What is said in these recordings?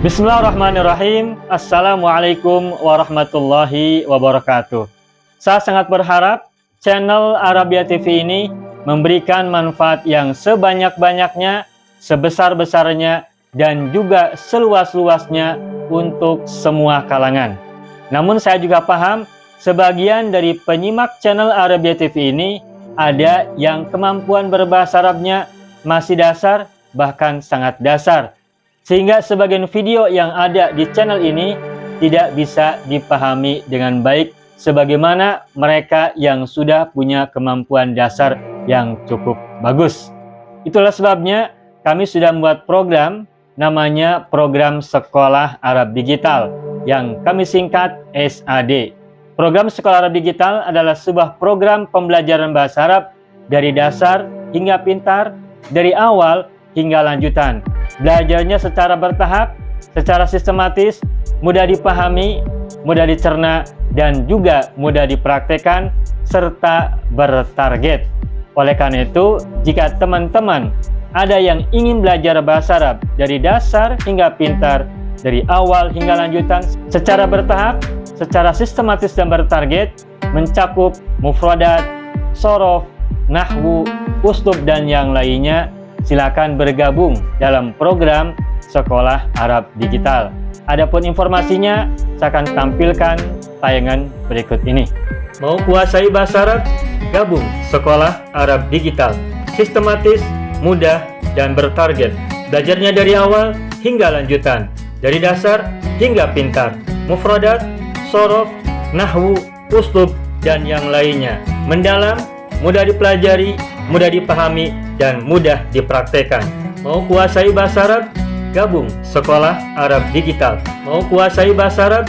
Bismillahirrahmanirrahim. Assalamualaikum warahmatullahi wabarakatuh. Saya sangat berharap channel Arabia TV ini memberikan manfaat yang sebanyak-banyaknya, sebesar-besarnya, dan juga seluas-luasnya untuk semua kalangan. Namun saya juga paham sebagian dari penyimak channel Arabia TV ini ada yang kemampuan berbahasa Arabnya masih dasar, bahkan sangat dasar, sehingga sebagian video yang ada di channel ini tidak bisa dipahami dengan baik sebagaimana mereka yang sudah punya kemampuan dasar yang cukup bagus. Itulah sebabnya kami sudah membuat program namanya Program Sekolah Arab Digital yang kami singkat SAD. Program Sekolah Arab Digital adalah sebuah program pembelajaran bahasa Arab dari dasar hingga pintar, dari awal hingga lanjutan. Belajarnya secara bertahap, secara sistematis, mudah dipahami, mudah dicerna, dan juga mudah dipraktekkan, serta bertarget. Oleh karena itu, jika teman-teman ada yang ingin belajar bahasa Arab dari dasar hingga pintar, dari awal hingga lanjutan, secara bertahap, secara sistematis dan bertarget, mencakup mufradat, sorof, nahwu, uslub, dan yang lainnya, silakan bergabung dalam program Sekolah Arab Digital. Adapun informasinya, saya akan tampilkan tayangan berikut ini. Mau kuasai bahasa Arab? Gabung Sekolah Arab Digital. Sistematis, mudah, dan bertarget. Belajarnya dari awal hingga lanjutan, dari dasar hingga pintar, mufradat, sorof, nahwu, uslub, dan yang lainnya. Mendalam, mudah dipelajari, mudah dipahami, dan mudah dipraktekkan. Mau kuasai bahasa Arab? Gabung Sekolah Arab Digital. Mau kuasai bahasa Arab?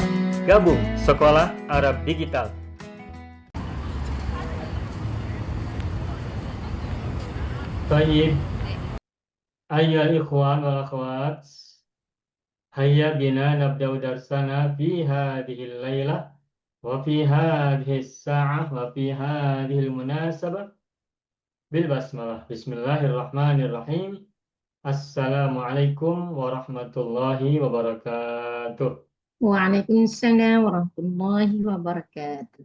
Gabung Sekolah Arab Digital. Baik, ayyuhal ikhwan wal akhwat, hayya bina nabda'u darsana fi hadhil lailah wa fi hadhihi sa'ah wa fi hadhil munasabah bil basmalah. Bismillahirrahmanirrahim. Assalamualaikum warahmatullahi wabarakatuh. Waalaikumsalam warahmatullahi wabarakatuh.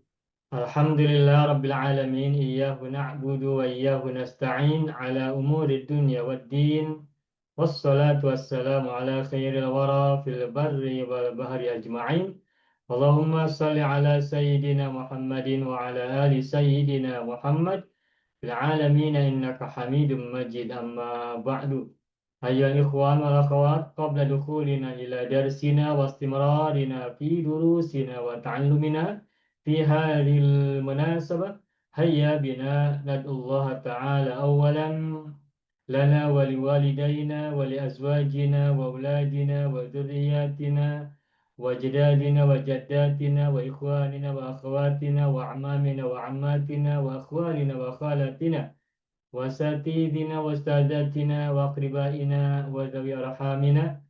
Alhamdulillah rabbil alamin, iyyahu na'budu wa iyyahu nasta'in ala umuri dunya waddin. Wassalatu wassalamu ala khairil wara fil barri wal bahri ajma'in. Allahumma salli ala sayyidina Muhammadin wa ala ali sayyidina Muhammad fil alamin innaka hamidum majid, amma ba'du. Ayyuhal ikhwan wal akhwat, qabla dukhulina ila darsina wa istimrarina fi durusina wa ta'allumina fi hadhil munasabah, hayya bina nad'ullaha ta'ala awwalan lana wa liwalidayna wa li azwajina wa auladina wa dhurriyyatina wa ajdadina wa jaddatina wa ikhwanina wa akhwatina wa amamina wa ammatina wa akhwalina wa khalatina wasatidina wastadatina wa aqribaina wa dhawi arhamina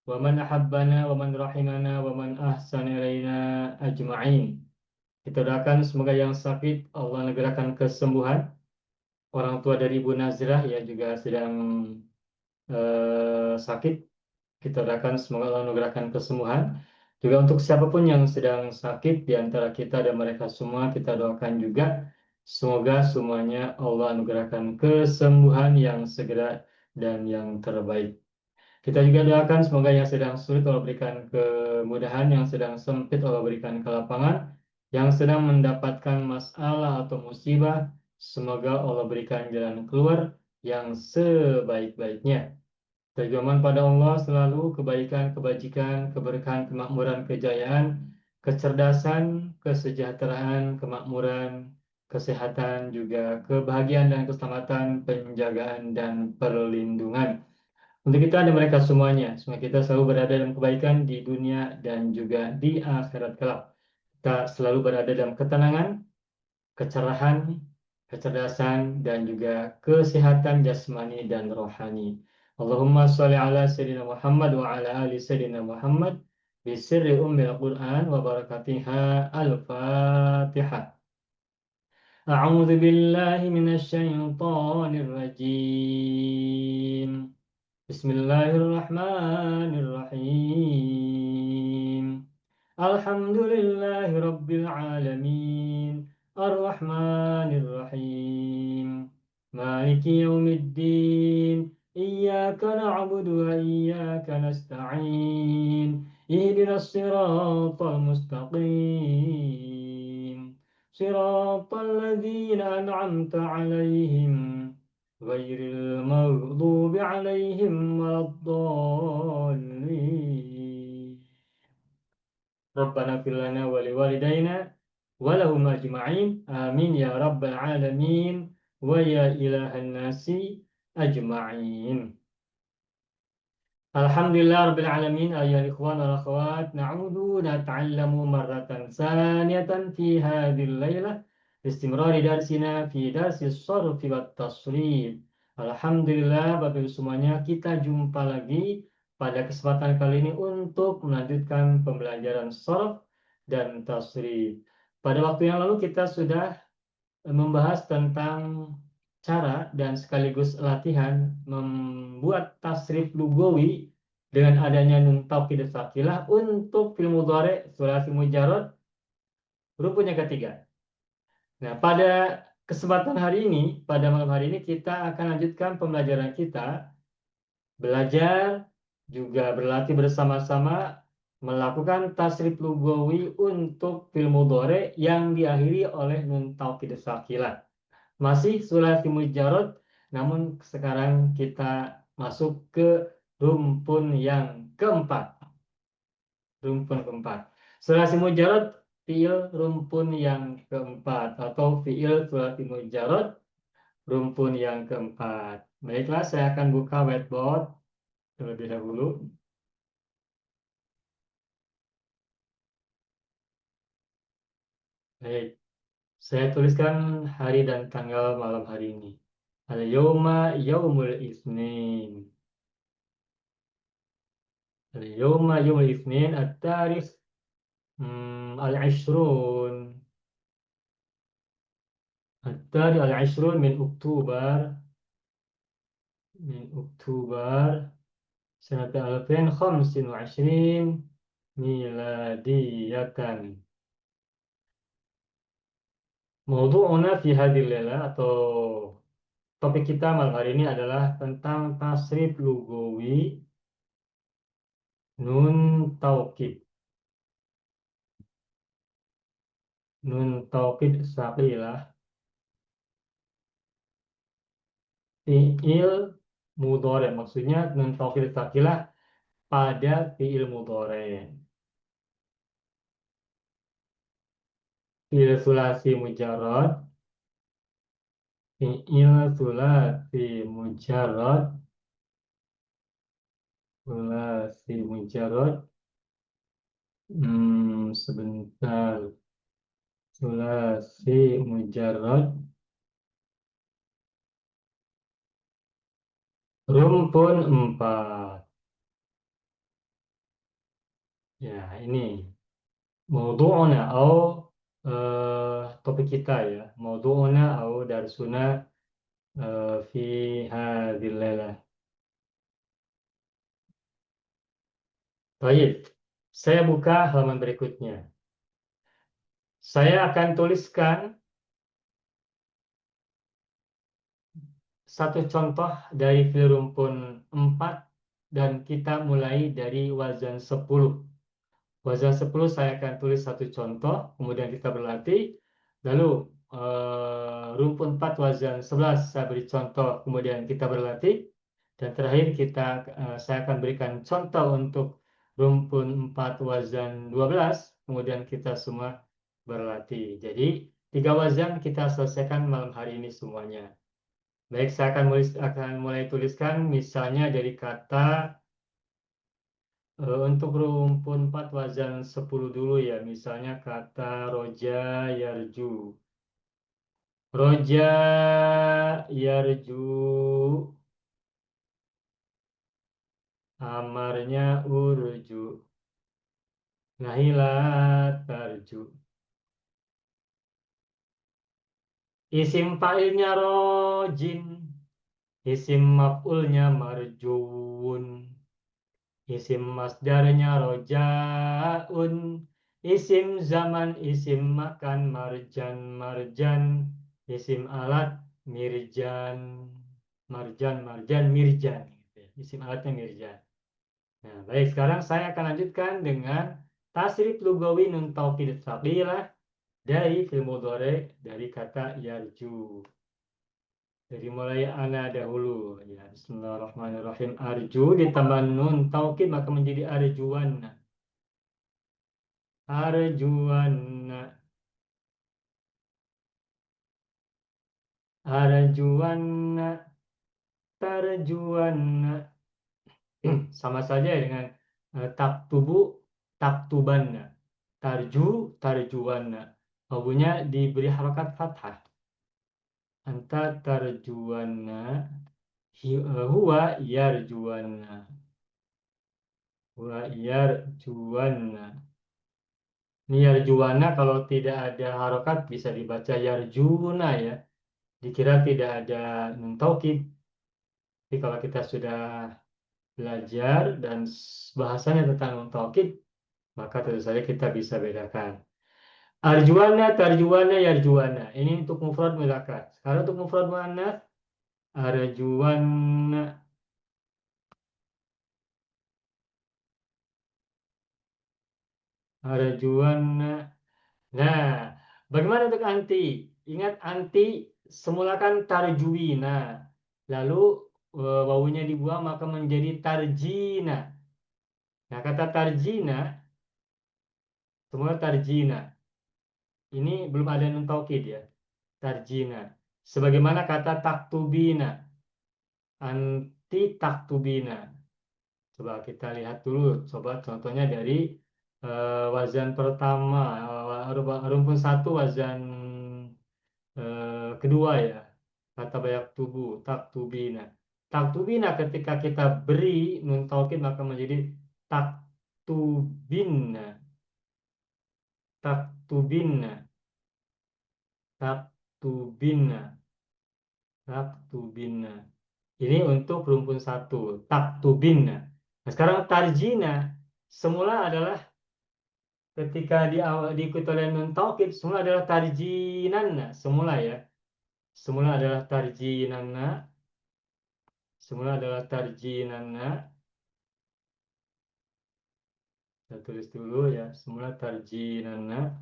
wa man ahabbana wa man rahimana wa man ahsana ilaina ajma'in. Kita doakan semoga yang sakit Allah negerakan kesembuhan. Orang tua dari Ibu Nazrah ya juga sedang sakit. Kita doakan semoga Allah negerakan kesembuhan. Juga untuk siapapun yang sedang sakit di antara kita dan mereka semua, kita doakan juga semoga semuanya Allah anugerahkan kesembuhan yang segera dan yang terbaik. Kita juga doakan semoga yang sedang sulit Allah berikan kemudahan, yang sedang sempit Allah berikan kelapangan, yang sedang mendapatkan masalah atau musibah, semoga Allah berikan jalan keluar yang sebaik-baiknya. Terjemahan pada Allah selalu kebaikan, kebajikan, keberkahan, kemakmuran, kejayaan, kecerdasan, kesejahteraan, kemakmuran, kesehatan, juga kebahagiaan dan keselamatan, penjagaan dan perlindungan untuk kita dan mereka semuanya. Semoga kita selalu berada dalam kebaikan di dunia dan juga di akhirat kelak. Kita selalu berada dalam ketenangan, kecerahan, kecerdasan, dan juga kesehatan jasmani dan rohani. Allahumma sholli ala sayyidina Muhammad wa ala ali sayyidina Muhammad bisirri ummil Qur'an wa barakatiha. Al-Fatihah. A'udzu billahi minasy syaithanir rajim. Bismillahirrahmanirrahim. Alhamdulillahi Rabbil Alamin. Ar-Rahmanir-Rahim. Maliki yaumiddin. Iyyaka na'budu wa iyyaka nasta'in. Ihdinas siratal mustaqim. Siratal ladzina an'amta 'alaihim. غير المغضوب عليهم ولا الضالين ربنا اغفر لنا ولوالدينا ولهم أجمعين آمين يا رب العالمين ويا إله الناس أجمعين. Alhamdulillah Rabbil Alamin ayol ikhwan wal akhwat na'udu nata'allamu marratan saniyatan fi hadhil laylah istimrari darsina fi darsis sarfi wat tasrif. Alhamdulillah Bapak Ibu semuanya, kita jumpa lagi pada kesempatan kali ini untuk melanjutkan pembelajaran sarf dan tasrif. Pada waktu yang lalu kita sudah membahas tentang cara dan sekaligus latihan membuat tasrif lugawi dengan adanya nun taukid sakilah untuk fi'il mudhari sulasi mujarrad rukun yang ketiga. Nah, pada kesempatan hari ini, pada malam hari ini kita akan lanjutkan pembelajaran kita, belajar juga berlatih bersama-sama melakukan tasrif lugawi untuk fi'il mudhari yang diakhiri oleh nun taukid sakilah. Masih sulasi mujarrad, namun sekarang kita masuk ke rumpun yang keempat. Rumpun keempat. Sulasi mujarrad fiil rumpun yang keempat atau fiil sulasi mujarrad rumpun yang keempat. Baiklah, saya akan buka whiteboard terlebih dahulu. Baik, saya tuliskan hari dan tanggal malam hari ini. Al-yawma yaumul isnin. اليوم يوم الاثنين التاريخ العشرون العشرون من أكتوبر سنة 2025 ميلادية. موضوعنا في هذه الليلة atau topik kita malam hari ini adalah tentang tasrif lugawi nun taukid. Nun taukid saqilah fi'il mudhari, maksudnya nun taukid saqilah pada fi'il mudhari. Fi'il sulasi mujarrad, fi'il sulasi mujarrad, sulasi mujarrad, sebentar, sulasi mujarrad, rumpun 4. Ya, ini maudu'una atau topik kita ya. Maudu'una atau darsuna fi hadhil lailah. Baik, saya buka halaman berikutnya. Saya akan tuliskan satu contoh dari fi'il rumpun 4 dan kita mulai dari wazan 10. Wazan 10 saya akan tulis satu contoh, kemudian kita berlatih. Lalu rumpun 4 wazan 11 saya beri contoh, kemudian kita berlatih. Dan terakhir saya akan berikan contoh untuk rumpun 4 wazan 12, kemudian kita semua berlatih. Jadi 3 wazan kita selesaikan malam hari ini semuanya. Baik, saya akan mulai tuliskan misalnya dari kata untuk rumpun 4 wazan 10 dulu ya. Misalnya kata roja yarju. Roja yarju. Amarnya urju. Nahilat tarju. Isim fa'ilnya rojin. Isim maf'ulnya marjuun. Isim masdarnya rojaun. Isim zaman, isim makan, marjan, marjan. Isim alat, mirjan. Marjan, marjan, mirjan. Gitu ya. Isim alatnya mirjan. Nah, baik, sekarang saya akan lanjutkan dengan tasrif lugawi nun taukid tsaqilah dari fi'il mudhari dari kata yarju. Jadi mulai ana dahulu ya. Bismillahirrahmanirrahim. Arju ditambah nun taukid maka menjadi arjuan. Arjuanna, arjuanna, tarjuanna. Sama saja dengan taktubu, taktubanna. Tarju, tarjuanna. Wawunya diberi harokat fathah. Anta tarjuanna, huwa yarjuanna. Huwa yarjuanna. Ini yarjuanna kalau tidak ada harokat bisa dibaca yarjuna ya. Dikira tidak ada nun taukid. Tapi kalau kita sudah belajar dan bahasanya tentang nun taukid, maka tentu saja kita bisa bedakan. Arjuana, tarjuana, yarjuana. Ini untuk mufrad mudzakkar. Sekarang untuk mufrad muannats, arjuana, arjuana. Nah, bagaimana untuk anti? Ingat anti semula kan tarjuina. Lalu wawunya dibuang maka menjadi tarjina. Nah, kata tarjina, semula tarjina. Ini belum ada nun taukid ya. Tarjina. Sebagaimana kata taktubina, anti taktubina. Coba kita lihat dulu, coba contohnya dari wazan pertama, rumpun satu, wazan kedua ya. Kata bayak tubuh, taktubina. Taktubina ketika kita beri nun taukid maka menjadi taktubina, taktubina, taktubina, taktubina. Ini untuk rumpun satu, taktubina. Nah, sekarang tarjina semula adalah ketika di awal diikuti oleh nun taukid semula adalah tarjinanna semula ya. Semula adalah tarjinanna, semula adalah tarjinanna. Saya tulis dulu ya, semula tarjinanna,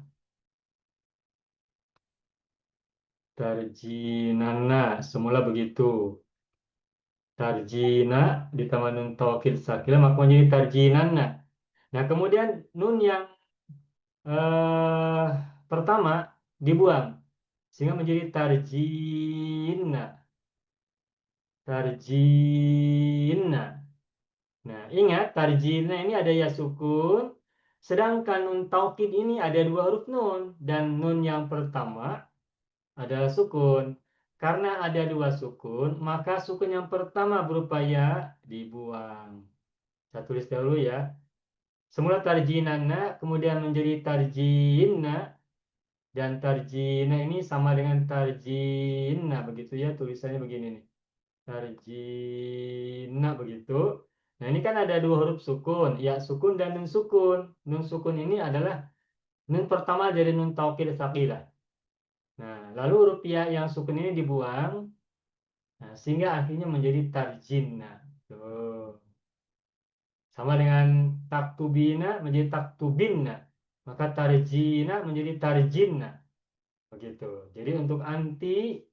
tarjinanna semula begitu. Tarjina ditambah nun taukid sakilah maka menjadi tarjinanna. Nah, kemudian nun yang eh, pertama dibuang sehingga menjadi tarjina, tarjina. Nah, ingat tarjina ini ada ya sukun, sedangkan nun taukid ini ada dua huruf nun dan nun yang pertama adalah sukun. Karena ada dua sukun, maka sukun yang pertama berupa ya dibuang. Saya tulis dahulu ya. Semula tarjinana, kemudian menjadi tarjinna, dan tarjina ini sama dengan tarjinna, begitu ya tulisannya begini nih. Tarjina begitu. Nah, ini kan ada dua huruf sukun, ya sukun dan nun sukun. Nun sukun ini adalah nun pertama dari nun taukid saqilah. Nah, lalu huruf ya yang sukun ini dibuang, nah, sehingga akhirnya menjadi tarjinna. Tuh. Sama dengan taktubina menjadi taktubinna. Maka tarjina menjadi tarjinna. Begitu. Jadi untuk anti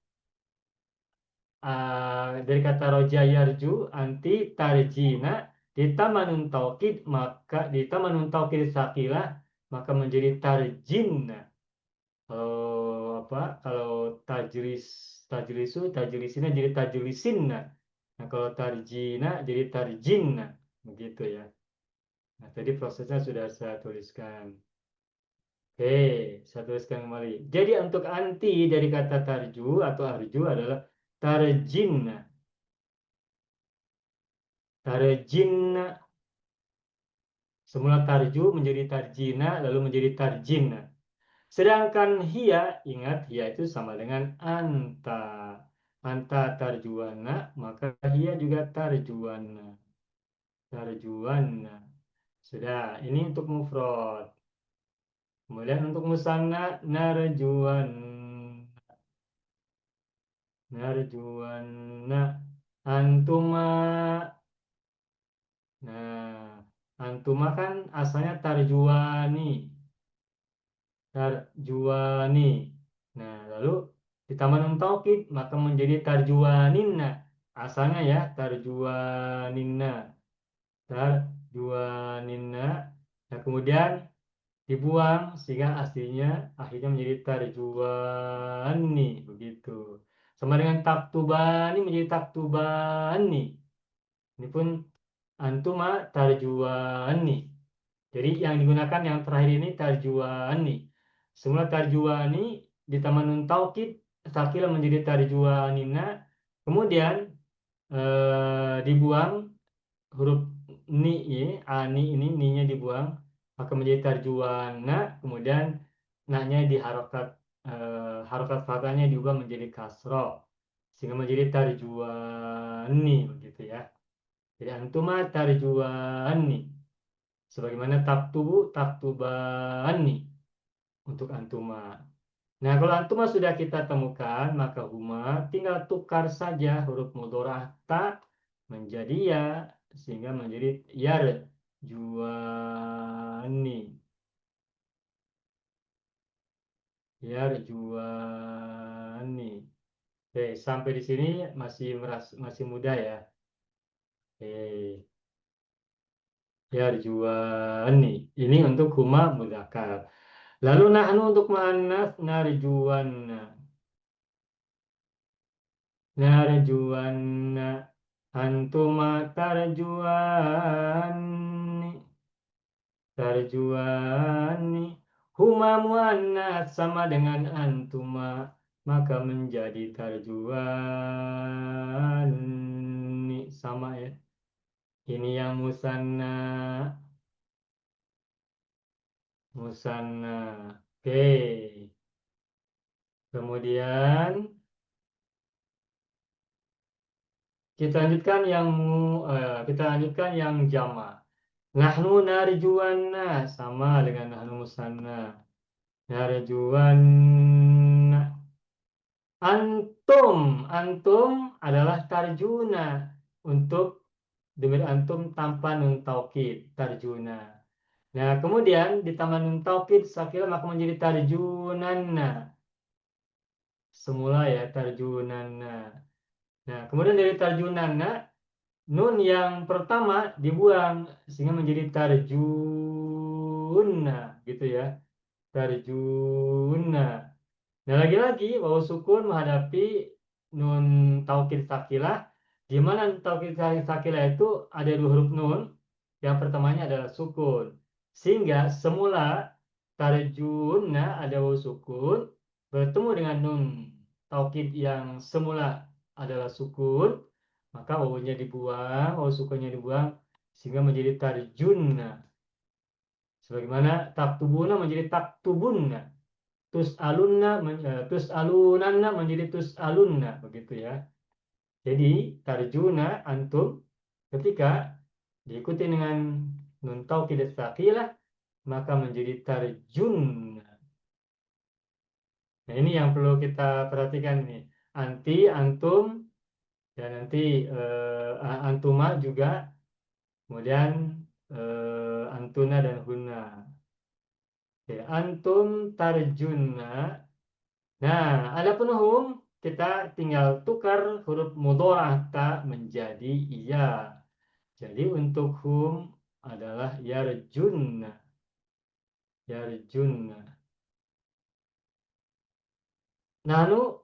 dari kata roja yarju anti tarjina ditambah nun taukid maka ditambah nun taukid sakilah maka menjadi tarjinna. Kalau apa? Kalau tajris tajrisu tajrisina jadi tajlisinna. Nah, kalau tarjina jadi tarjinna. Begitu ya. Nah, tadi prosesnya sudah saya tuliskan. Oke, saya tuliskan kembali. Jadi untuk anti dari kata tarju atau arju adalah tarjinna. Tarjinna. Semula tarju menjadi tarjina, lalu menjadi tarjinna. Sedangkan hia, ingat hia itu sama dengan anta. anta tarjuana, maka hiya juga tarjuana. Tarjuana. Sudah, ini untuk mufrad. Kemudian untuk musanna narjuan. Narjuanna antuma. Nah, antuma kan asalnya tarjuani. Tarjuani. Nah, lalu ditambah nun taukid maka menjadi tarjuaninna. Asalnya ya tarjuaninna. Tarjuaninna. Nah, kemudian dibuang sehingga aslinya akhirnya menjadi tarjuani begitu. Sama dengan taktubani menjadi taktubani. Ini pun antuma tarjuani. Jadi yang digunakan yang terakhir ini tarjuani. Semula tarjuani ditambah nun taukid sakila menjadi tarjuanina. Kemudian dibuang huruf ni ya, ani ini ni-nya dibuang maka menjadi tarjuana. Kemudian na-nya diharokat harokat fathahnya diubah menjadi kasroh sehingga menjadi tarjuani begitu ya. Jadi antuma tarjuani sebagaimana taktubu taktubani untuk antuma. Nah, kalau antuma sudah kita temukan, maka huma tinggal tukar saja huruf mudhorah ta menjadi ya sehingga menjadi yar juani. Yar juani. Oke, sampai di sini masih mudah ya. Oke. Yarjuani. Ini untuk huma mudzakkar. Lalu nahnu untuk muannas narjuanna. Narjuanna. Antuma tarjuani. Tarjuani. Huma muannas sama dengan antuma. Maka menjadi tarjuani. Sama ya. Ini yang musanna. Musanna. Oke. Kemudian kita lanjutkan yang jama. Nahnu narjuanna sama dengan nahnu musanna. Narjuanna. Antum adalah tarjuna untuk dhamir antum tanpa nun taukid tarjuna. Nah, kemudian ditambah nun taukid sakila maka menjadi tarjunanna. Semula ya tarjunanna. Nah, kemudian dari tarjunanna nun yang pertama dibuang sehingga menjadi tarjunna gitu ya. Tarjunna. Nah, lagi-lagi wawu sukun menghadapi nun taukid sakilah di mana taukid sakilah itu ada dua huruf nun. Yang pertamanya adalah sukun. Sehingga semula tarjunna ada wawu sukun bertemu dengan nun taukid yang semula adalah sukun, maka wawunya dibuang, wawu sukunnya dibuang sehingga menjadi tarjunna. Sebagaimana taktubuna menjadi taktubunna. Tus'alunanna menjadi tus'alunna begitu ya. Jadi tarjuna antum ketika diikuti dengan nun taukid tsaqilah maka menjadi tarjunna. Nah, ini yang perlu kita perhatikan nih. Anti, antum dan nanti antuma juga. Kemudian antuna dan hunna. Oke, antum tarjunna. Nah, adapun hum kita tinggal tukar huruf mudhorah ta menjadi iya. Jadi untuk hum adalah yarjunna. Yarjunna. Nahnu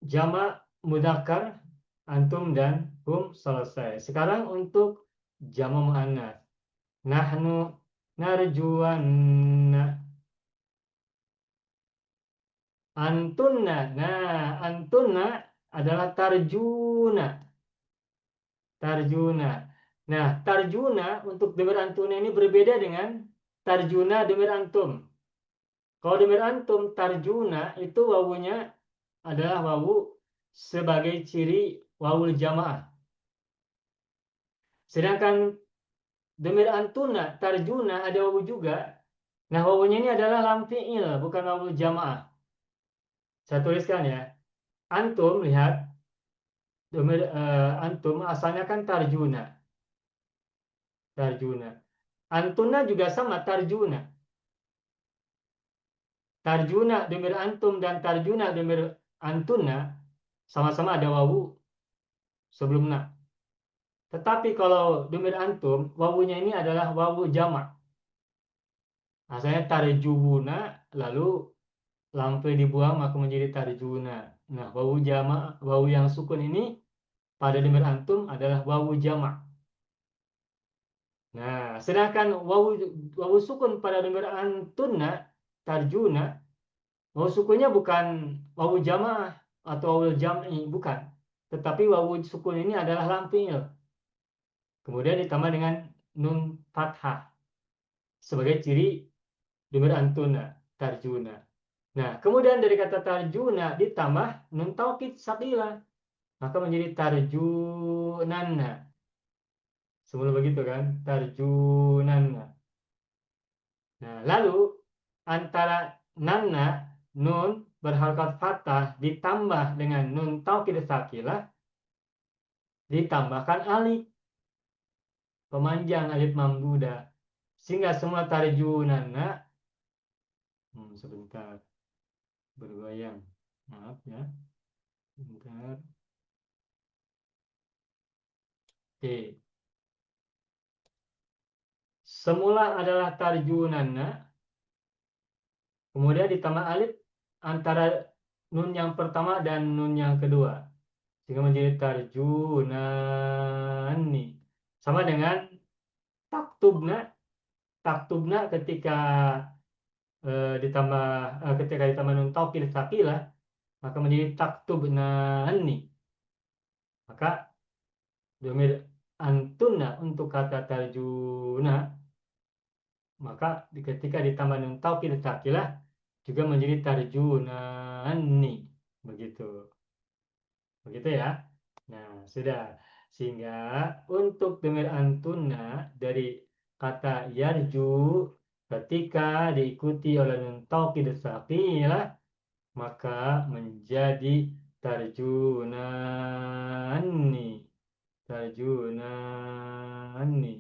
jamak mudzakkar antum dan hum selesai. Sekarang untuk jamak muannas. Nahnu narjuanna. Antunna. Nah, antunna adalah tarjuna. Tarjuna. Nah, tarjuna untuk dhamir antuna ini berbeda dengan tarjuna dhamir antum. Kalau dhamir antum tarjuna itu wawunya adalah wawu sebagai ciri wawul jamaah. Sedangkan domir antuna, tarjuna ada wawu juga. Nah, wawunya ini adalah lam fi'il, bukan wawul jamaah. Saya tuliskan ya. Antum lihat, domir antum asalnya kan tarjuna. Tarjuna. Antuna juga sama tarjuna. Tarjuna domir antum dan tarjuna domir antuna sama-sama ada wawu sebelum na. Tetapi kalau domir antum, wawunya ini adalah wawu jamak. Asalnya tarjuna, lalu lam fi'il dibuang maka menjadi tarjuna. Nah, wawu jamak, wawu yang sukun ini pada domir antum adalah wawu jamak. Nah, sedangkan wawu sukun pada domir antuna, tarjuna, wawu sukunnya bukan wawu jamaah atau wawu jam'i, bukan. Tetapi wawu sukun ini adalah lam fi'il. Kemudian ditambah dengan nun fathah sebagai ciri domir antuna, tarjuna. Nah, kemudian dari kata tarjuna ditambah nun taukid sakila, maka menjadi tarjunanna. Semula begitu kan, tarjunanna. Nah, lalu antara nanna, nun berharakat fathah ditambah dengan nun taukid sakilah, ditambahkan alif pemanjang, alif mamduda, sehingga semua tarjunanna, sebentar bergoyang, maaf ya, sebentar. Oke, semula adalah tarjunanna, kemudian ditambah alif antara nun yang pertama dan nun yang kedua, sehingga menjadi tarjunani. Sama dengan taktubna. Taktubna ketika ketika ditambah nun taukid sakilah, maka menjadi taktubnani. Maka domir antuna untuk kata tarjuna, maka ketika ditambah nun taukid sakilah juga menjadi tarjunani. Begitu. Begitu ya. Nah, sudah. Sehingga untuk domir antuna dari kata yarju ketika diikuti oleh nun taukid sakilah maka menjadi tarjunani. Tarjunani.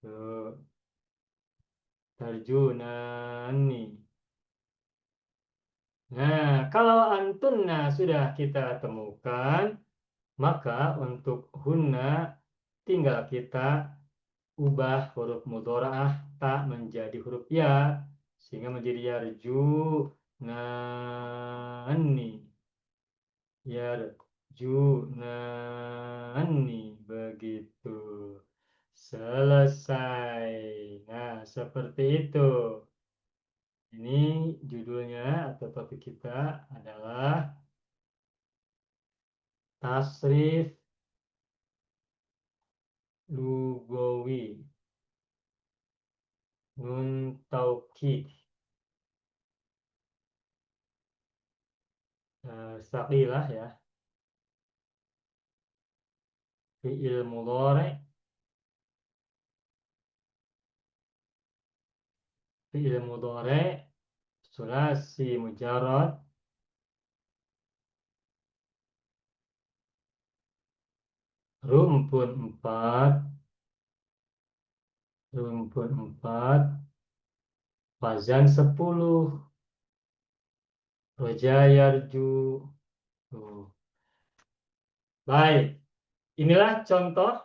Tuh, tarjunani. Nah, kalau antunna sudah kita temukan, maka untuk hunna tinggal kita ubah huruf mudhora'ah ta menjadi huruf ya, sehingga menjadi yarju nani. Yarju nani. Begitu. Selesai. Nah, seperti itu. Ini judulnya atau topik kita adalah tasrif lugawi nun taukid saqilah ya, fi'il mudhari, fi'il mudhari sulasi mujarrad, rumpun 4, wazan 10, roja yarju. Baik, inilah contoh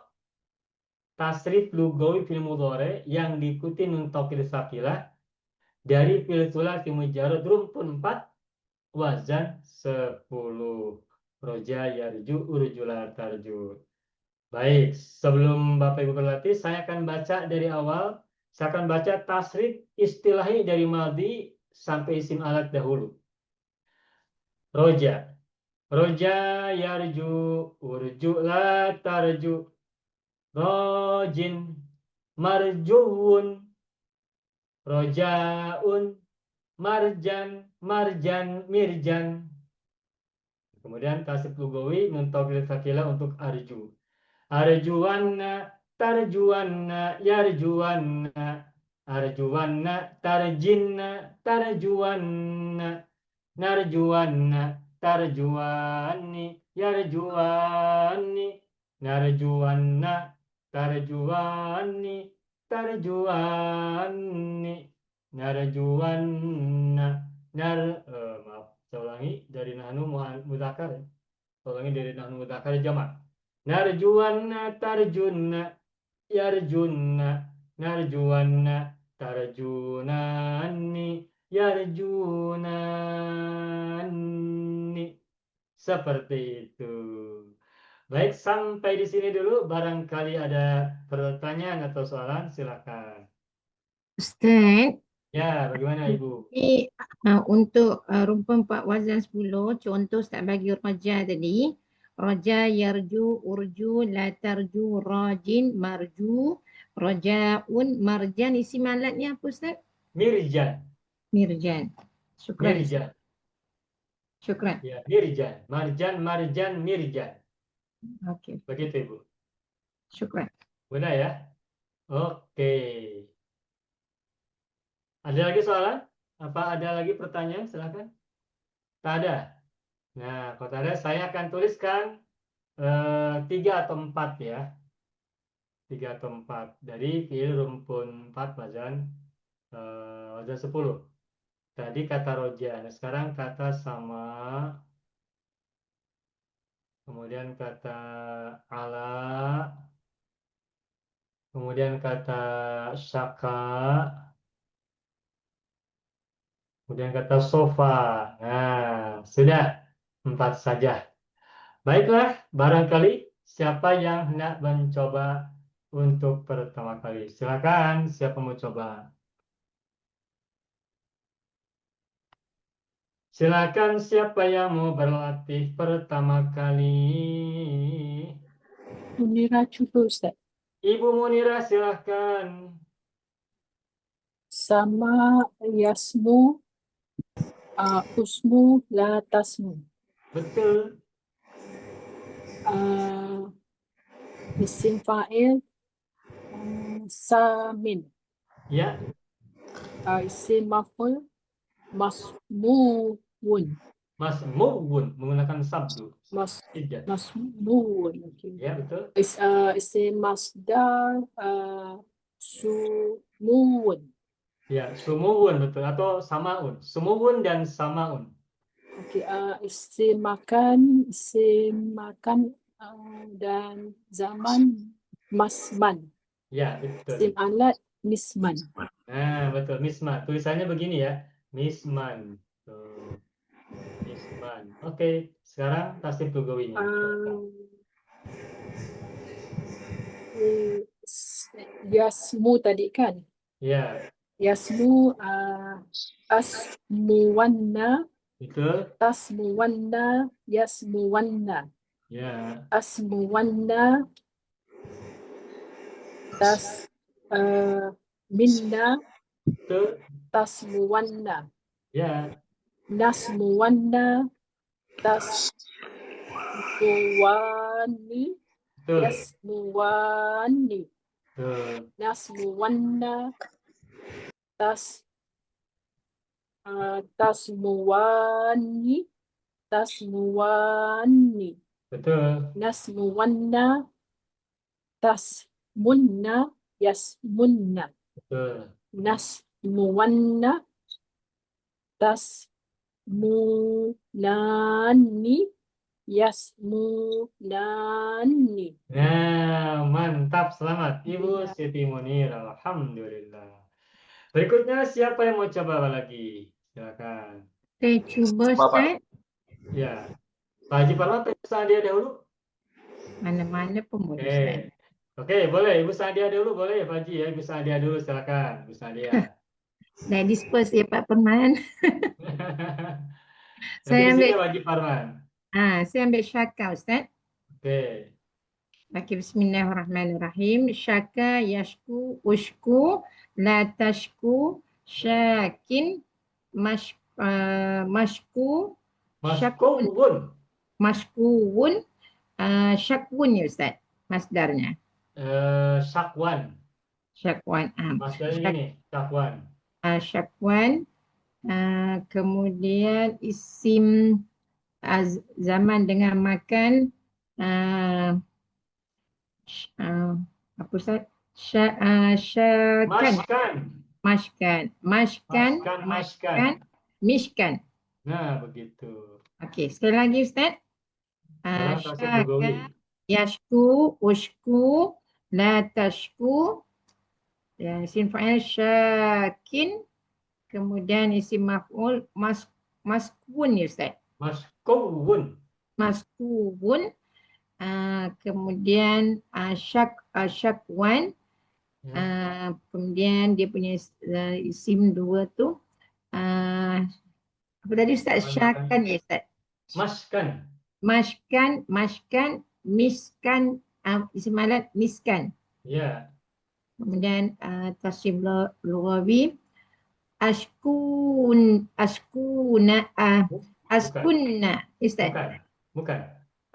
tasrif lugawi fil mudhari yang diikuti nun taukid sakilah dari fil sulasi mujarrad rumpun 4, wazan 10, roja yarju urjula tarju. Baik, sebelum Bapak Ibu berlatih, saya akan baca dari awal. Saya akan baca tasrif istilahi dari madhi sampai isim alat dahulu. Roja. Roja yarju urju la tarju. Rojin marjuun. Rojaun marjan marjan mirjan. Kemudian tasrif lugawi nun taukid sakilah untuk arju. Arjuwanna, tarjuwanna, yarjuwanna, arjuwanna, tarjinna, tarjuwanna, narjuwanna, tarjuwanni, yarjuwanni, narjuwanna, tarjuwanni, tarjuwanni, narjuwanna, maaf, saya ulangi dari nahnu mudzakkar ya. Saya ulangi dari nahnu mudzakkar jamak. Narjuwanna, tarjunna, yarjunna, narjuwanna, tarjunanni, yarjunanni. Seperti itu. Baik, sampai di sini dulu. Barangkali ada pertanyaan atau soalan, silakan. Ustaz, Ya, bagaimana Ibu? ini untuk rumpun 4 wazan 10, contoh Ustaz bagi raja tadi. Raja, yarju, urju, la tarju, rajin, marju, rajaun, marjan. Isi malatnya apa Ustaz? Mirjan. Mirjan. Syukran Ustaz. Mirjan. Syukran. Ya, Mirjan. Marjan, marjan, mirjan. Okey, Begitu Ibu. syukran. Mudah ya? Oke. Ada lagi soalan? Apa ada lagi pertanyaan? Silakan. Tak ada. Nah, kalau tak ada, saya akan tuliskan 3 atau 4 ya. 3 atau 4 dari fiil rumpun 4 wazan 10. Tadi kata roja. Nah, sekarang kata sama. Kemudian kata ala. Kemudian kata syaka. Kemudian kata sofa. Nah, sudah 4 saja. Baiklah, barangkali siapa yang hendak mencoba untuk pertama kali. Silakan, siapa mau coba? Silakan, siapa yang mau berlatih pertama kali? Munira cuba Ustaz. Ibu Munira, silakan. Sama yasmu, usmu, la tasmu. Betul. Isim fa'il, samin. Ya, Isim maf'ul, masmuun. masmuun menggunakan sabdu. Tidak. Masmuun. Okay. Ya, betul. Isim masdar, sumuun. Ya, sumuun betul atau samaun. Sumuun dan samaun. Okay. Isim makan dan zaman masman. Ya, betul. Isim alat misman. Nah, betul. Misman. Tulisannya begini ya. Misman. Tuh. Misman. Oke, sekarang tasrif lugawinya. Yasmu tadi kan? Ya, Yasmu asmuwanna, betul. tasmuwanna, yasmuwanna. Ya, Asmuwanna, tas minna, betul. tasmuwanna. Ya, Nasmuwanna, tasmuwani, betul. yasmuwani. Betul. Nasmuwanna, tasmuwani, tasmuwani. Betul. Nasmuwanna, tasmunna, yasmunna. Betul. Nasmuwanna, tasmunani, yasmunani. Nah, mantap. Selamat, Ibu Alhamdulillah. Siti Munir. Alhamdulillah. Berikutnya, siapa yang mau coba lagi? Silakan. Saya cuba Ustaz. Ya, Pak Haji Parwan, Ibu Sadia dahulu. Mana-mana pun boleh Ustaz. Oke, boleh. Ibu Sadia dulu, boleh Pak Haji ya. Ibu Sadia dulu, silakan. Ibu Sadia. Dah disperse ya Pak Perman. Nanti di Saya sini ambil Pak Haji Parwan. saya ambil syaka Ustaz. Oke. Baca bismillahirrahmanirrahim. Syaka, yashku, ushku, la tashku, syakin, mashku, syakun. Maskun. Mashkuun, syakwun ya Ustaz, masdarnya. Syakwan. Syakwan. Masdarnya gini, syakwan. Syakwan. Kemudian isim zaman dengan makan. Apa Ustaz? Syakan. Maskan. Mashkan. Mashkan. Maskan, maskan. Mashkan. Mishkan. Nah, begitu. Okey, sekali lagi Ustaz. Sekarang tasib Syaka, lugawi. yashku, ushku, la tashku. Ya, isim fa'il syakin. Kemudian isim maf'ul maskun ya Ustaz. Maskun. Maskun. Kemudian syakwan. Ya. Kemudian dia punya isim dua tu. Apa tadi Ustaz? Syakan ya Ustaz. Maskan. Mashkan, miskan, isim alat miskan. Ya. Kemudian tasrif lughawi ashkuna, askunna Ustaz. Bukan.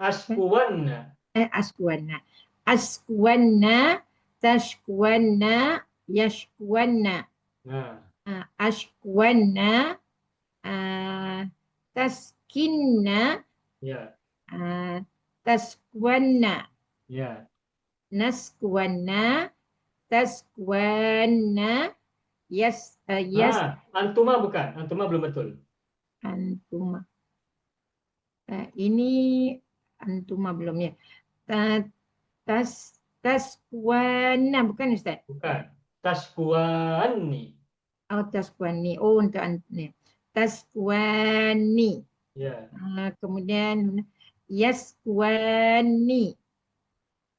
Askuwanna. Askuanna. Askuanna, tashkuanna, yashkuanna. Nah, Ashkuanna, taskinna, ya. taskuanna, Ya. naskuanna, taskuanna, yes, Antuma bukan. Antuma belum betul. antuma. Ini antuma belum ya. Taskuanna bukan Ustaz? Bukan. Taskuwani. Oh, taskuani. Oh, untuk ni. Taskuani. Ya. Kemudian yaskuani.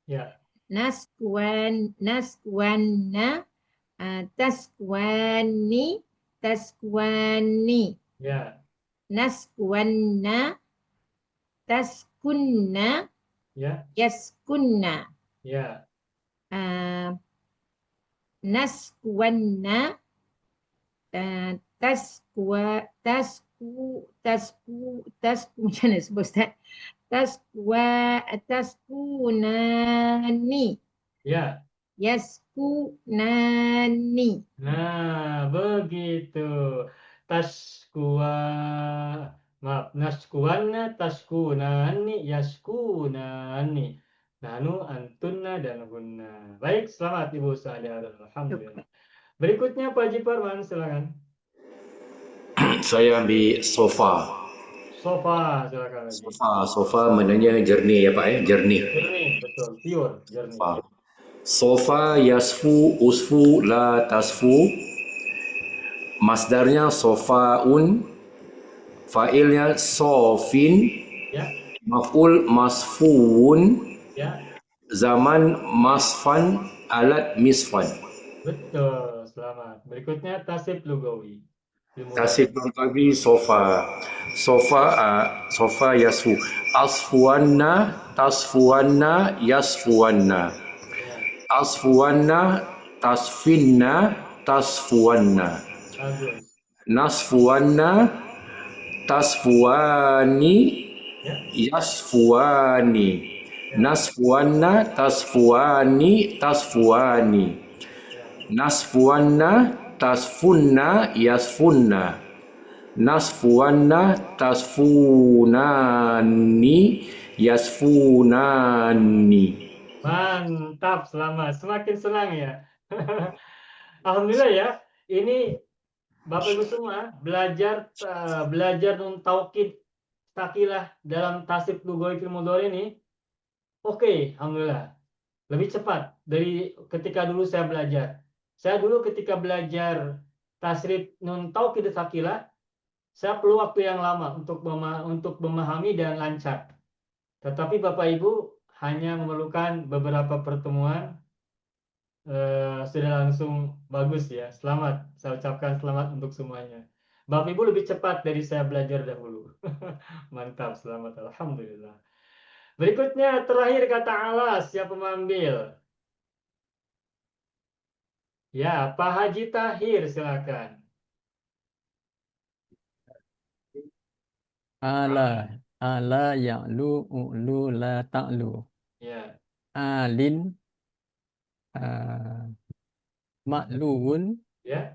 Ya. Naskuanna, taskuani, taskuani. Ya. Naskuanna, taskunna, Ya. yaskunna. Ya. Naskuanna, tasku macam mana sebut Ustaz? Taskunani. Ya. Yaskunani. Nah, begitu. Taskuwa, maaf, naskuwana, taskunani, yaskunani. Nanu, antunna, dan hunna. Baik, selamat Ibu Sa'adah. Alhamdulillah. Berikutnya Pak Haji Parman, silakan. Saya ambil sofa. Sofa, silakan lagi. Sofa maknanya jernih ya Pak ya, jernih. Jernih, betul, pure, jernih. Sofa yasfu usfu la tasfu. Masdarnya sofaun, fa'ilnya sofin, Ya, maf'ul masfuun, ya, zaman masfan, alat misfan. betul, selamat. Berikutnya tasib lugawi. Tasib lugawi sofa. Sofa yasfu. Asfuanna, tasfuanna, yasfuanna. Asfuanna, tasfinna, tasfuanna. Bagus. Nasfuanna, tasfuani, Ya. yasfuani. Nasfuanna, tasfuani, tasfuani. Nasfuanna, tasfunna, yasfunna. Nasfuanna, tasfunani, yasfunani. Mantap, selamat. Semakin senang ya. Alhamdulillah ya. Ini Bapak Ibu semua belajar nun taukid takilah dalam tasib lugawi fil mudhari ini. Oke, alhamdulillah. Lebih cepat dari ketika dulu saya belajar. Saya dulu ketika belajar tasrif nun taukid takilah, saya perlu waktu yang lama untuk memahami dan lancar. Tetapi Bapak Ibu hanya memerlukan beberapa pertemuan, sudah langsung bagus ya. Selamat, saya ucapkan selamat untuk semuanya. Bapak Ibu lebih cepat dari saya belajar dahulu. Mantap, selamat, alhamdulillah. Berikutnya terakhir kata alas, siapa mengambil? Ya, Pak Haji Tahir, silakan. Ala Ala ya'lu u'lu la ta'lu. Ya. Alin uh, ma'luun Ya.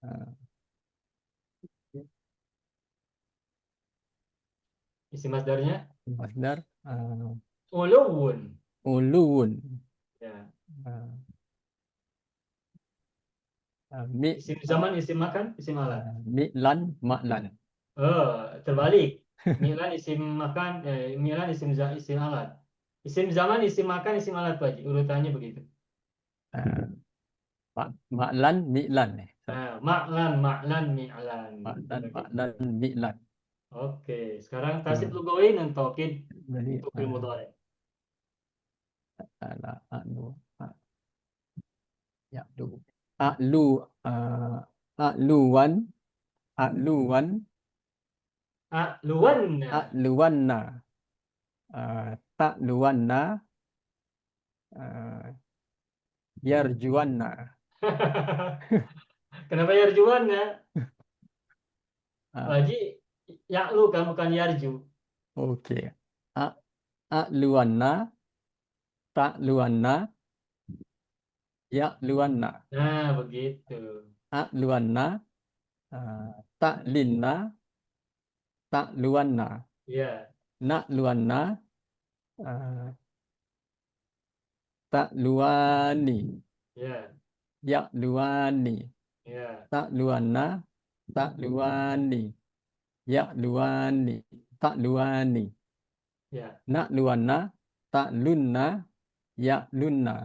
uh, Isim masdarnya masdar uluwun. uluun. Ya. Isim zaman, isim makan, isim alat. Mi'lan ma'lan. Terbalik. Milan isim makan, milan isim alat. Isim zaman, isim makan, isim alat, Pak Haji. Urutannya begitu. Ma'lan mi'lan. Ma'lan, mi'lan. Ma'lan Begitu. mi'lan. Oke, sekarang tasib lugawi dan taukid Jadi untuk fi'il mudhari. ala a'lu ya'lu a'lu a'luwan a'luwan A'luwanna. a'luwanna ta'luwanna yarjuwanna. Kenapa yarjuwanna? Pak Ah, Haji, ya'lu kan bukan yarju. Okey. A'luwanna ta'luwanna ya'luwanna. Nah, begitu. A'luwanna ta'linna ta'luwanna. Ya, Na'luwanna ta'luwani. ya, Ya'luwani. ya, Ta'luwanna ta'luwani. Ya'luwani. Ta'luwani. ya, Na'luwanna ta'lunna ya'lunna.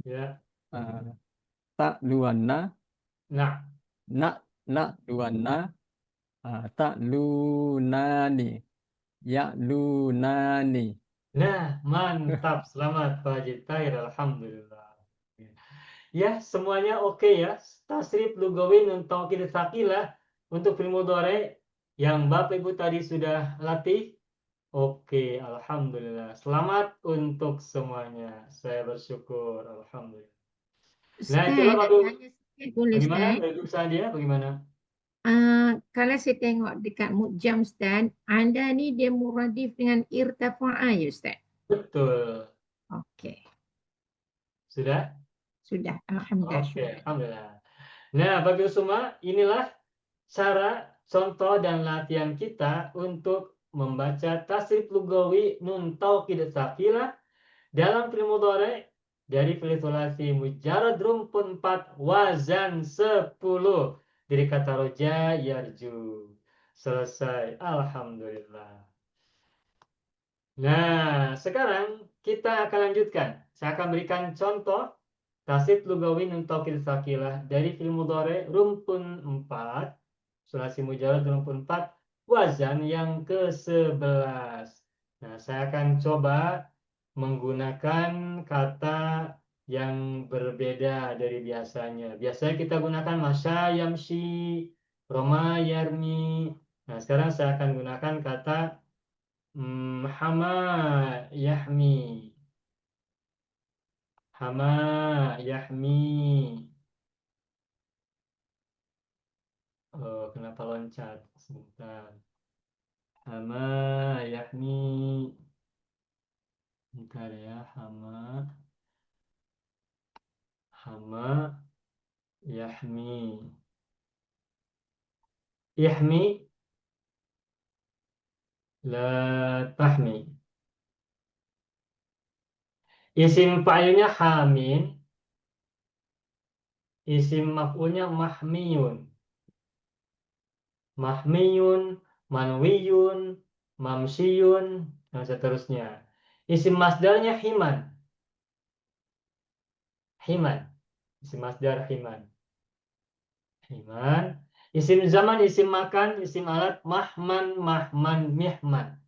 ya. Ta'luwanna Nah, na'luwanna ta'lunani ya'lunani. mantap. Selamat Pak Haji Tahir. Alhamdulillah. Ya, semuanya oke ya. Tasrif lugawi nun taukid tsaqilah untuk fi'il mudhari yang Bapak Ibu tadi sudah latih. Oke, alhamdulillah. Selamat untuk semuanya. Saya bersyukur. Alhamdulillah. Nah, Ustaz, itulah Bapak Ibu. tanya sikit boleh Bagaimana Ustaz? dari usaha dia? Bagaimana? Kalau saya tengok dekat Mukjam Ustaz, anda ni dia muradif dengan irtafa'a ya Ustaz? Betul. Okey, Sudah? sudah. Alhamdulillah. Oke, Syukran. alhamdulillah. Nah, Bapak Ibu semua, inilah cara, contoh, dan latihan kita untuk membaca tasrif lugawi nun taukid tsaqilah dalam fi'il mudhari dari fi'il thulathi mujarrad rumpun 4 wazan 10 dari kata roja yarju. Selesai. Alhamdulillah. Nah, sekarang kita akan lanjutkan. Saya akan berikan contoh tasrif lugawi nun taukid tsaqilah dari fi'il mudhari rumpun 4, sulasi mujarrad rumpun 4, wazan yang ke-11. Nah, saya akan coba menggunakan kata yang berbeda dari biasanya. Biasanya kita gunakan masya yamshi, roma yarmi. Nah, sekarang saya akan gunakan kata hama yahmi. Hama yahmi. Oh, kenapa loncat? Sebentar. Hama yahmi. Bentar ya, hama yahmi. Yahmi la tahmi. Isim fa'ilnya hamin, isim maf'ulnya mahmiyun. Mahmiyun, manwiyun, mamsiyun, dan seterusnya. Isim masdarnya himan. Himan. Isim masdar himan. Himan. Isim zaman, isim makan, isim alat mahman, mahman, mihman.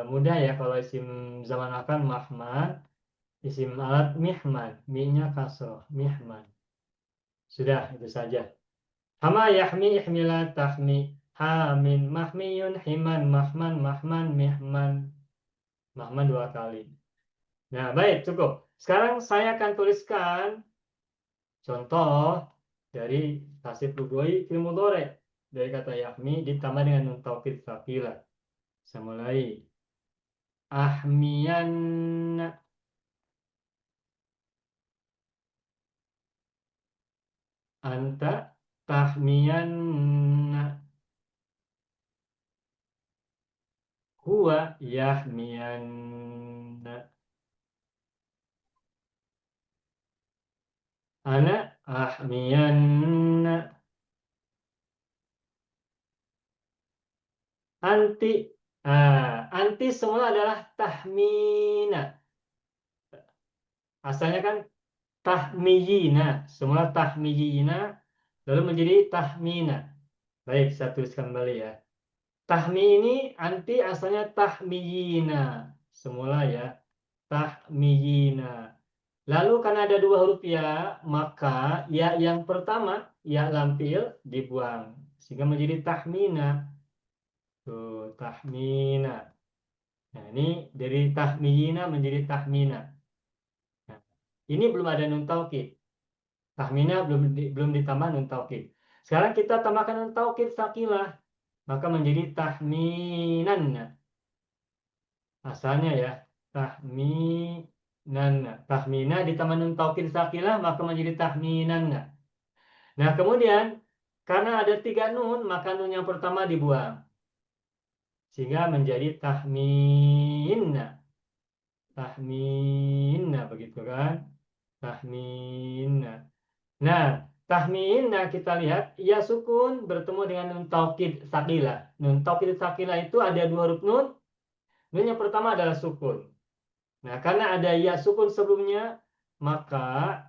Mudah ya kalau isim zaman makan mahman, isim alat mihman, mi-nya kasroh, mihman. Sudah, itu saja. Hama yahmi ihmila tahmi, hamin mahmiyun himan mahman mahman mihman. Mahman 2 kali. Nah, baik, cukup. Sekarang saya akan tuliskan contoh dari tasrif lugawi fi'il mudhari dari kata yahmi ditambah dengan nun taukid tsaqilah. Saya mulai. Ahmiyanna. Anta tahmiyanna. Huwa yahmiyanna. Ana ahmiyanna. Anti. Anti semula adalah tahmina. Asalnya kan tahmiyina. Semula tahmiyina. Lalu menjadi tahmina. Baik, saya tuliskan kembali ya. Tahmi ini anti asalnya tahmiyina. Semula ya. Tahmiyina. Lalu karena ada dua huruf ya, maka ya yang pertama, ya lampil, dibuang. Sehingga menjadi tahmina. Tuh, tahmina. Nah, ini dari tahmiyina menjadi tahmina. Nah, ini belum ada nun taukid. Tahmina belum ditambah nun taukid. Sekarang kita tambahkan nun taukid sakilah. Maka menjadi tahminan. Asalnya ya, tahminan. Tahmina ditambah nun taukid sakilah maka menjadi tahminan. Nah, kemudian karena ada 3 nun, maka nun yang pertama dibuang. Sehingga menjadi tahminna. Tahminna begitu kan? Tahminna. Nah, tahminna kita lihat ya sukun bertemu dengan nun taukid sakilah. Nun taukid sakilah itu ada 2 huruf nun. Nun yang pertama adalah sukun. Nah, karena ada ya sukun sebelumnya, maka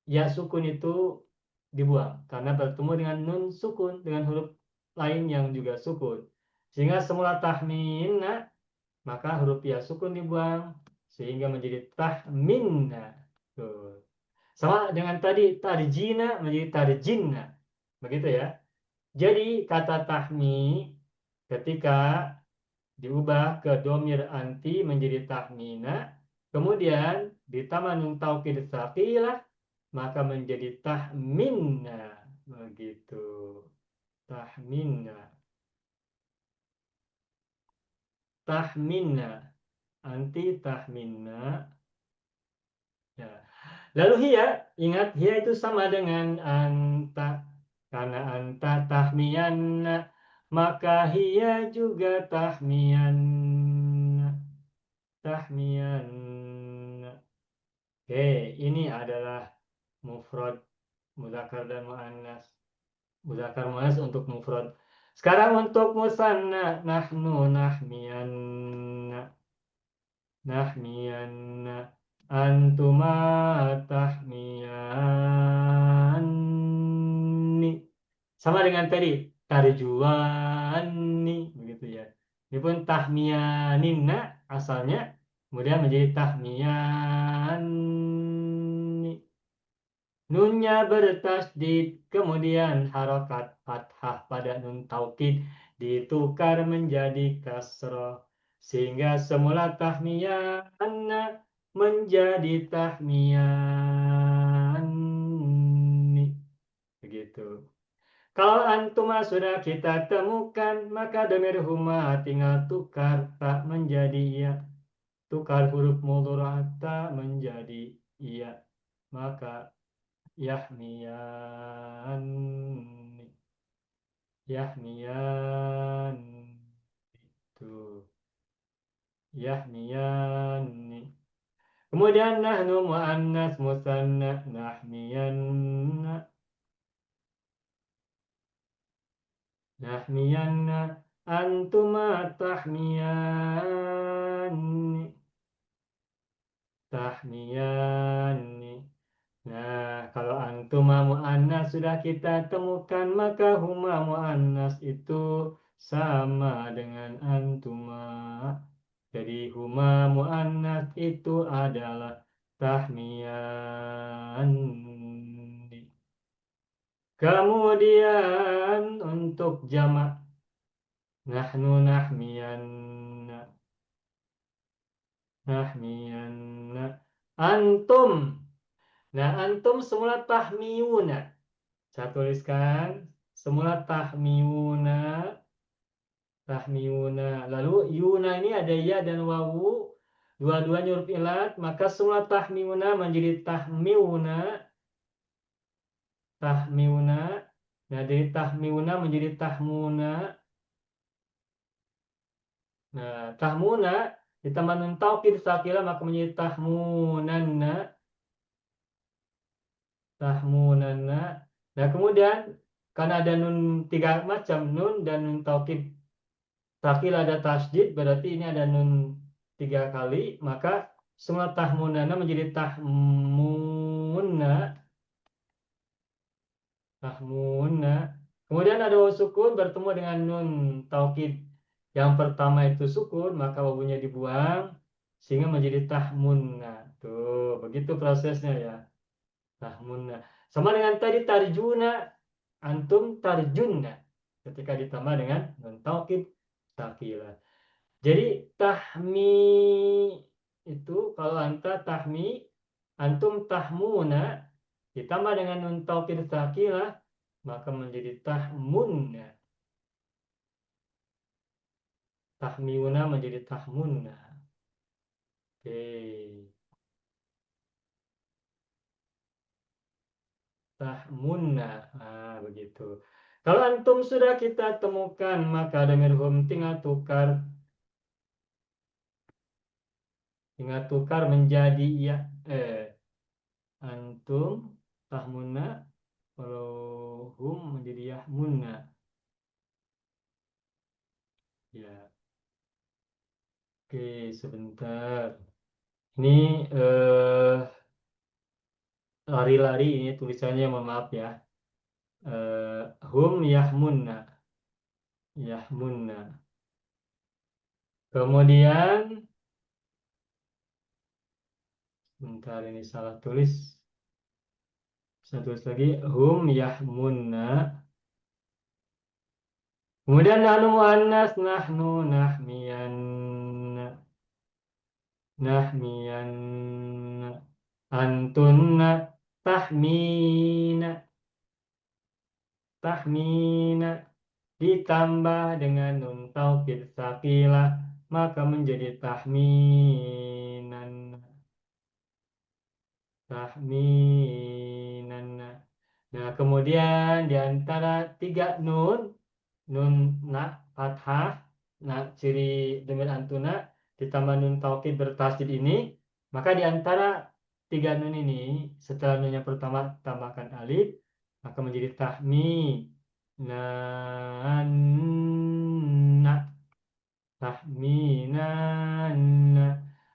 ya sukun itu dibuang karena bertemu dengan nun sukun dengan huruf lain yang juga sukun. Sehingga semula tahminna, maka huruf ya sukun dibuang sehingga menjadi tahminna. Tuh. Sama dengan tadi tarjina menjadi tarjinna. Begitu ya. Jadi kata tahmi ketika diubah ke domir anti menjadi tahmina, kemudian ditambah nun taukid saqilah, maka menjadi tahminna. Begitu. Tahminna. Tahminna. Anti tahminna. Ya. Lalu hiya, ingat hiya itu sama dengan anta. Karena anta tahmiyanna, maka hiya juga tahmiyanna. Tahmiyanna. Oke, ini adalah mufrad, mudzakkar dan muannas. Mudzakkar muannas untuk mufrad. Sekarang untuk musanna, nahnu nahmiyanna. Nahmiyanna. Antuma tahmiyanni. Sama dengan tadi, tarjuani, begitu ya. Ini pun tahmiyaninna asalnya, kemudian menjadi tahmiyanni. Nunnya bertasdid, kemudian harokat fathah pada nun taukid ditukar menjadi kasroh. Sehingga semula tahmiyanna menjadi tahmiyanni. Begitu. Kalau antuma sudah kita temukan, maka domir huma tinggal tukar tak menjadi iya. Tukar huruf mudhari' ta menjadi iya. Maka yahmiyanni. Yahmiyanni. Itu. Yahmiyanni. Kemudian nahnu muannas musanna nahmiyanna. Nahmiyanna antuma tahmiyanni. Tahmiyanni. Nah, kalau antuma muannas sudah kita temukan, maka huma muannas itu sama dengan antuma. Jadi huma muannas itu adalah tahmiyanni. Kemudian untuk jamak nahnu nahmiyanna. Nahmiyanna. Antum. Nah, antum semula tahmiyuna. Saya tuliskan semula tahmiyuna. tahmiuna. Lalu yuna ini ada ya dan wawu, dua-duanya huruf ilat, maka semua tahmiuna menjadi tahmiuna, tahmiuna. Nah, dari tahmiuna menjadi tahmuna. Nah, tahmuna ditambah nun taukid sakila maka menjadi tahmunanna, tahmunanna. Nah, kemudian karena ada nun tiga macam, nun dan nun taukid sakila ada tasdid, berarti ini ada nun tiga kali, maka semua tahmunanna menjadi tahmunna, tahmunna. Kemudian ada wawu sukun bertemu dengan nun taukid yang pertama itu sukun, maka wawunya dibuang sehingga menjadi tahmunna. Tuh, begitu prosesnya ya. Tahmunna. Sama dengan tadi tarjuna, antum tarjunna. Ketika ditambah dengan nun taukid sakila. Jadi tahmi itu kalau anta tahmi, antum tahmuna ditambah dengan nun taukid sakila maka menjadi tahmunna. Tahmiuna menjadi tahmunna. Oke. Tahmunna. Nah, begitu. Kalau antum sudah kita temukan, maka ada hum tinggal tukar menjadi ya. Antum tahmunna, kalau hum menjadi yahmunna. Ya. Oke, sebentar. Ini lari-lari ini tulisannya, mohon maaf ya. Hum yahmunna, yahmunna. Kemudian, bentar ini salah tulis. Saya tulis lagi, hum yahmunna. Kemudian nahnu muannas, nahnu nahmiyanna, nahmiyanna. Antunna tahmina, tahmina. Ditambah dengan nun taukid sakilah maka menjadi tahminan, tahminan. Nah, kemudian di antara tiga nun, nun na fathah, nah ciri dhamir antuna ditambah nun taukid bertasdid ini, maka di antara tiga nun ini setelah nun yang pertama tambahkan alif maka menjadi tahmi. Nah, tahminan.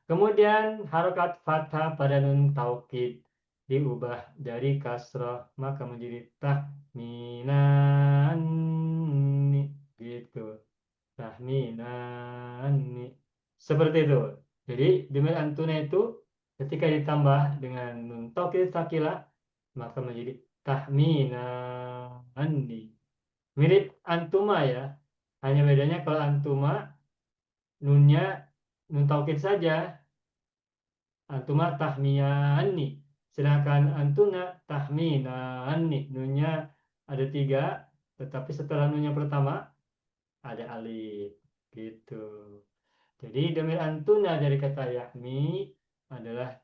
Kemudian harokat fathah pada nun taukid diubah dari kasrah maka menjadi tahminan, gitu. Tahminan seperti itu. Jadi dhamir antuna itu ketika ditambah dengan nun taukid sakilah maka menjadi tahminan. Mirip antuma ya, hanya bedanya kalau antuma nunnya nun taukid saja, antuma tahmiyani, sedangkan antuna tahminani, nunnya ada tiga, tetapi setelah nunnya pertama ada alif, gitu. Jadi dhamir antuna dari kata yahmi adalah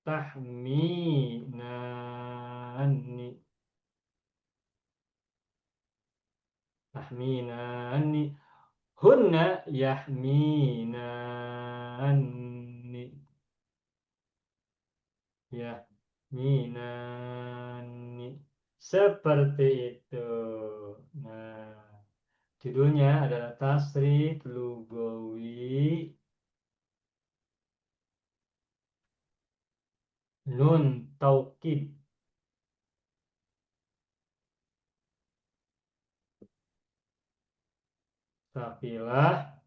tahminani, tahminani. Hunna yahminani, yahminani. Seperti itu. Nah, judulnya adalah tasrif lugawi nun taukid sakilah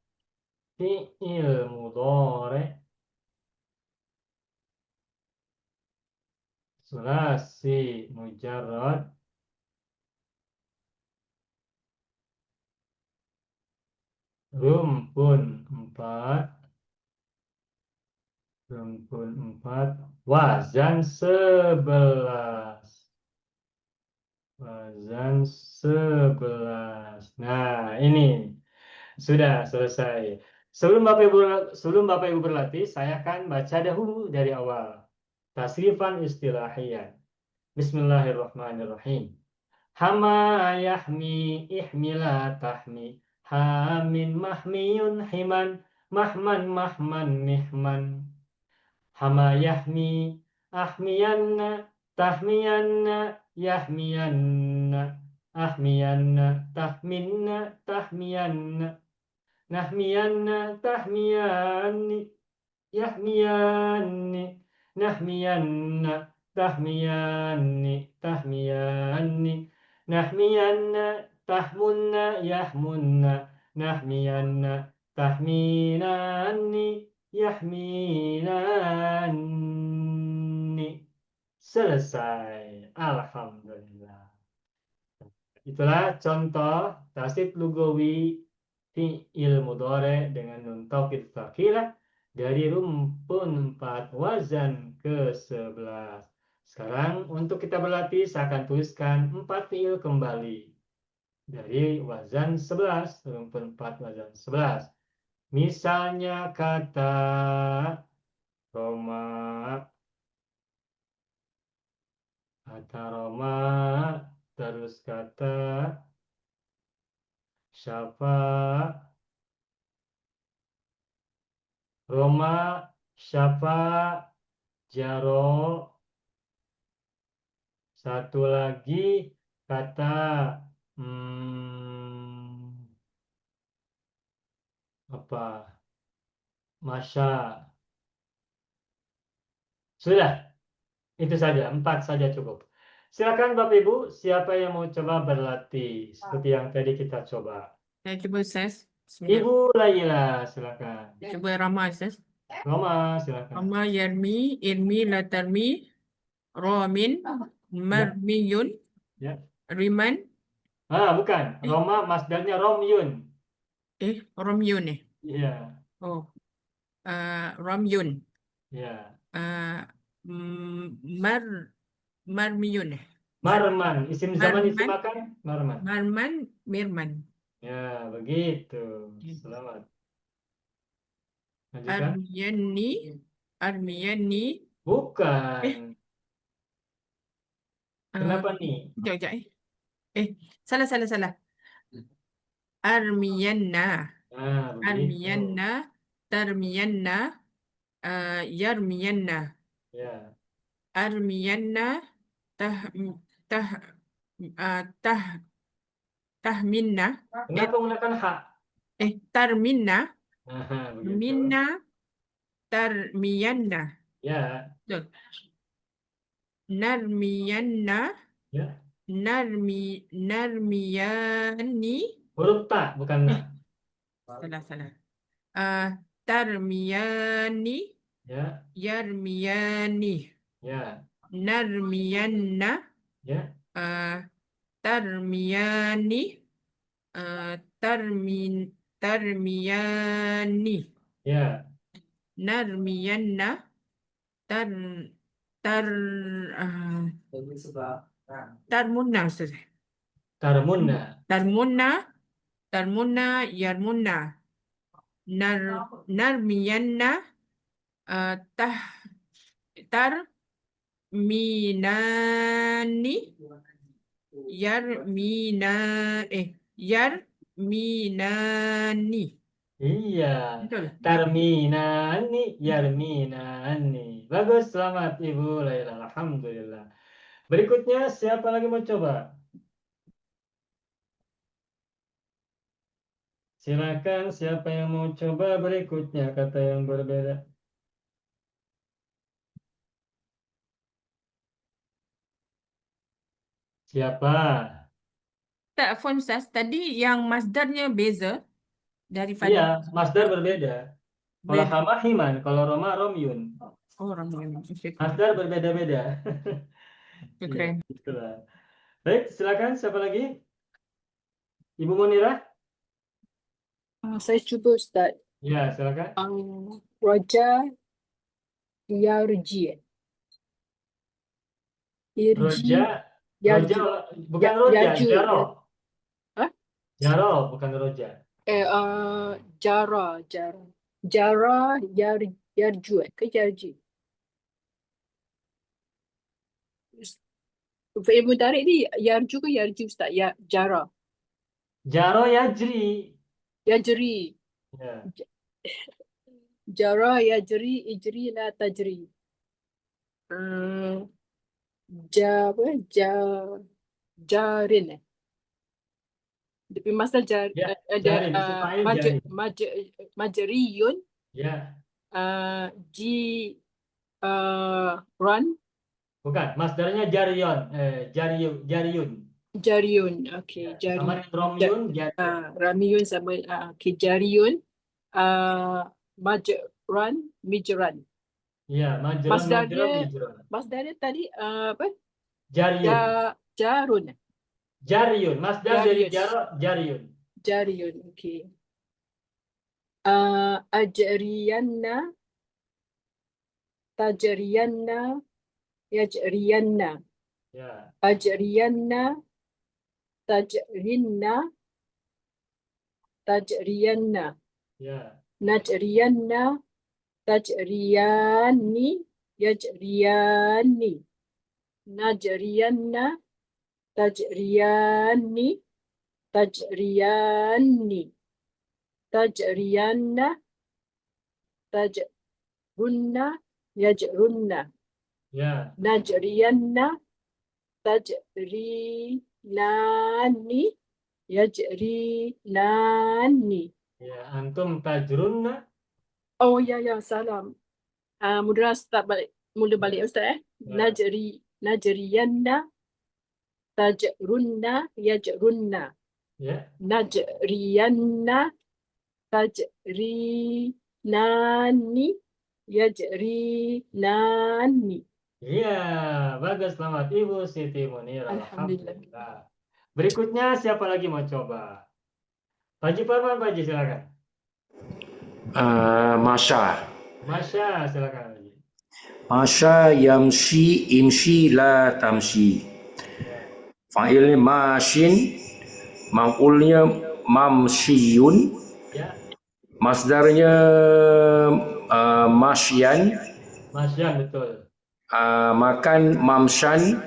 fi'il mudhari sulasi mujarrad rumpun 4 wazan 11, wazan 11. Nah, ini Sudah selesai. Sebelum Bapak Ibu berlatih, saya akan baca dahulu dari awal. Tasrifan istilahiyan. Bismillahirrahmanirrahim. Hama yahmi ihmila tahmi. Hamin mahmiyun himan. Mahman mahman mihman. Hama yahmi ahmiyanna tahmiyanna yahmiyanna ahmiyanna tahminna tahmiyanna nahmiyanna tahmiyanni yahmiyanni nahmiyanna tahmiyanni tahmiyanni nahmiyanna tahmunna yahmunna nahmiyanna tahminanni yahminanni. Selesai. Alhamdulillah. Itulah contoh tasrif lugawi fi'il mudhari dengan nun taukid tsaqilah dari rumpun 4 wazan ke-11. Sekarang untuk kita berlatih, saya akan tuliskan 4 fi'il kembali dari wazan 11, rumpun 4 wazan 11. Misalnya kata Roma, terus kata Syafa, Roma, Syafa, Jaro. Satu lagi kata apa? Masya. Sudah, itu saja, 4 saja cukup. Silakan Bapak Ibu, siapa yang mau coba berlatih seperti yang tadi kita coba? Saya cuba Ustaz. Bismillah. Ibu Laila, silakan. Cuba Rama Ustaz. Roma, silakan. Rama yarmi, irmi latarmi, romin, marmiyun, Ya. riman, Bukan. Roma masdarnya Romyun. romyun eh. Iya, Oh. Romyun. iya. Marmiyun eh. Marman, isim zaman isim Marman. makan, Marman. Marman, mirman. Ya, begitu. Selamat. Lanjutkan. Armiyani. Bukan. Kenapa nih? Sekejap. Salah. Armiyanna. Begitu. Armiyanna. Tarmiyanna. Yarmiyanna. Ya. Armiyanna. Tahminna. Kenapa menggunakan hak? Tarminna. Begitu. Minna. Tarmiyanna. Ya. Narmiyanna. Ya. Narmiyani. Huruf ta, bukan na. Salah. Tarmiyani. Ya. Yarmiyani. Ya. Narmiyanna. Ya. Tarmiyani. Tarmiyani. Ya. Narmiyanna. Tarmunna Ustaz. Tarmunna. Tarmunna yarmunna. Narmiyanna. Tarminani. Yarminani. Iya. Betul. Tarminani, yarminani. Bagus, selamat Ibu Laila. Alhamdulillah. Berikutnya siapa lagi mau coba? Silakan siapa yang mau coba berikutnya kata yang berbeda. Siapa? Tak, Afwan Ustaz. Tadi yang masdarnya beza daripada. Iya, masdar berbeda. Kalau hama himan, kalau Roma romyun. Ramyun. Masdar berbeda-beda. Keren. Ya, itulah. Baik, silakan siapa lagi? Ibu Munirah? Saya cuba Ustaz. Ya, silakan. Raja yarji. Roja, bukan roja, Yarju. jaro. Hah? Jaro, bukan roja. Jara, jara. Jara, yarju ke yarji. Fi'il mudhari' ni yarju ke yarji Ustaz? Ya, jara. Jaro yajri. Yajri. Ya. Jara, yajri, ijri, la tajri. Jarin. Tapi masal Ya, ada jari, isim fa'il jari. majriyun, Ya, ji run, bukan. Masdarnya jarion. Jariyun. jariyun. Okey, Ya. jari. Sama dengan romyun, jariyun. Ramiyun sama okey, jariyun, majran, mijran. Ya, majron, Masdarnya mijron. masdarnya tadi apa? Jariyun. Jarun. Jariyun. Masdar dari Jariyun. jaro, jariyun. Jariyun. Okey. Ajriyanna, tajriyanna, yajriyanna. Ya. Ajriyanna, tajrinna, tajriyanna. Ya. Najriyanna, tajriyani, yajriyani. Najriyanna, tajriyani, tajriyani. Tajriyanna, tajrunna, yajrunna. Ya. Najriyanna, tajrinani, yajrinani. Ya, antum tajrunna. Oh ya, salam. Mudra start balik. Mula balik Ustaz Ya. Najriyanna, tajrunna, yajrunna. Ya. Najriyanna, tajrinani, yajrinani. Iya, bagus. Selamat Ibu Siti Munir. Alhamdulillah. Alhamdulillah. Berikutnya siapa lagi mau coba? Pak Haji Farman, Pak Haji silakan. Masya. Masya, silakan Pak Haji. Masya yamshi imshi la tamshi. Fa'ilnya mashin, maf'ulnya mamshiyun, Ya, masdarnya masyan, Masya betul. makan mamshan.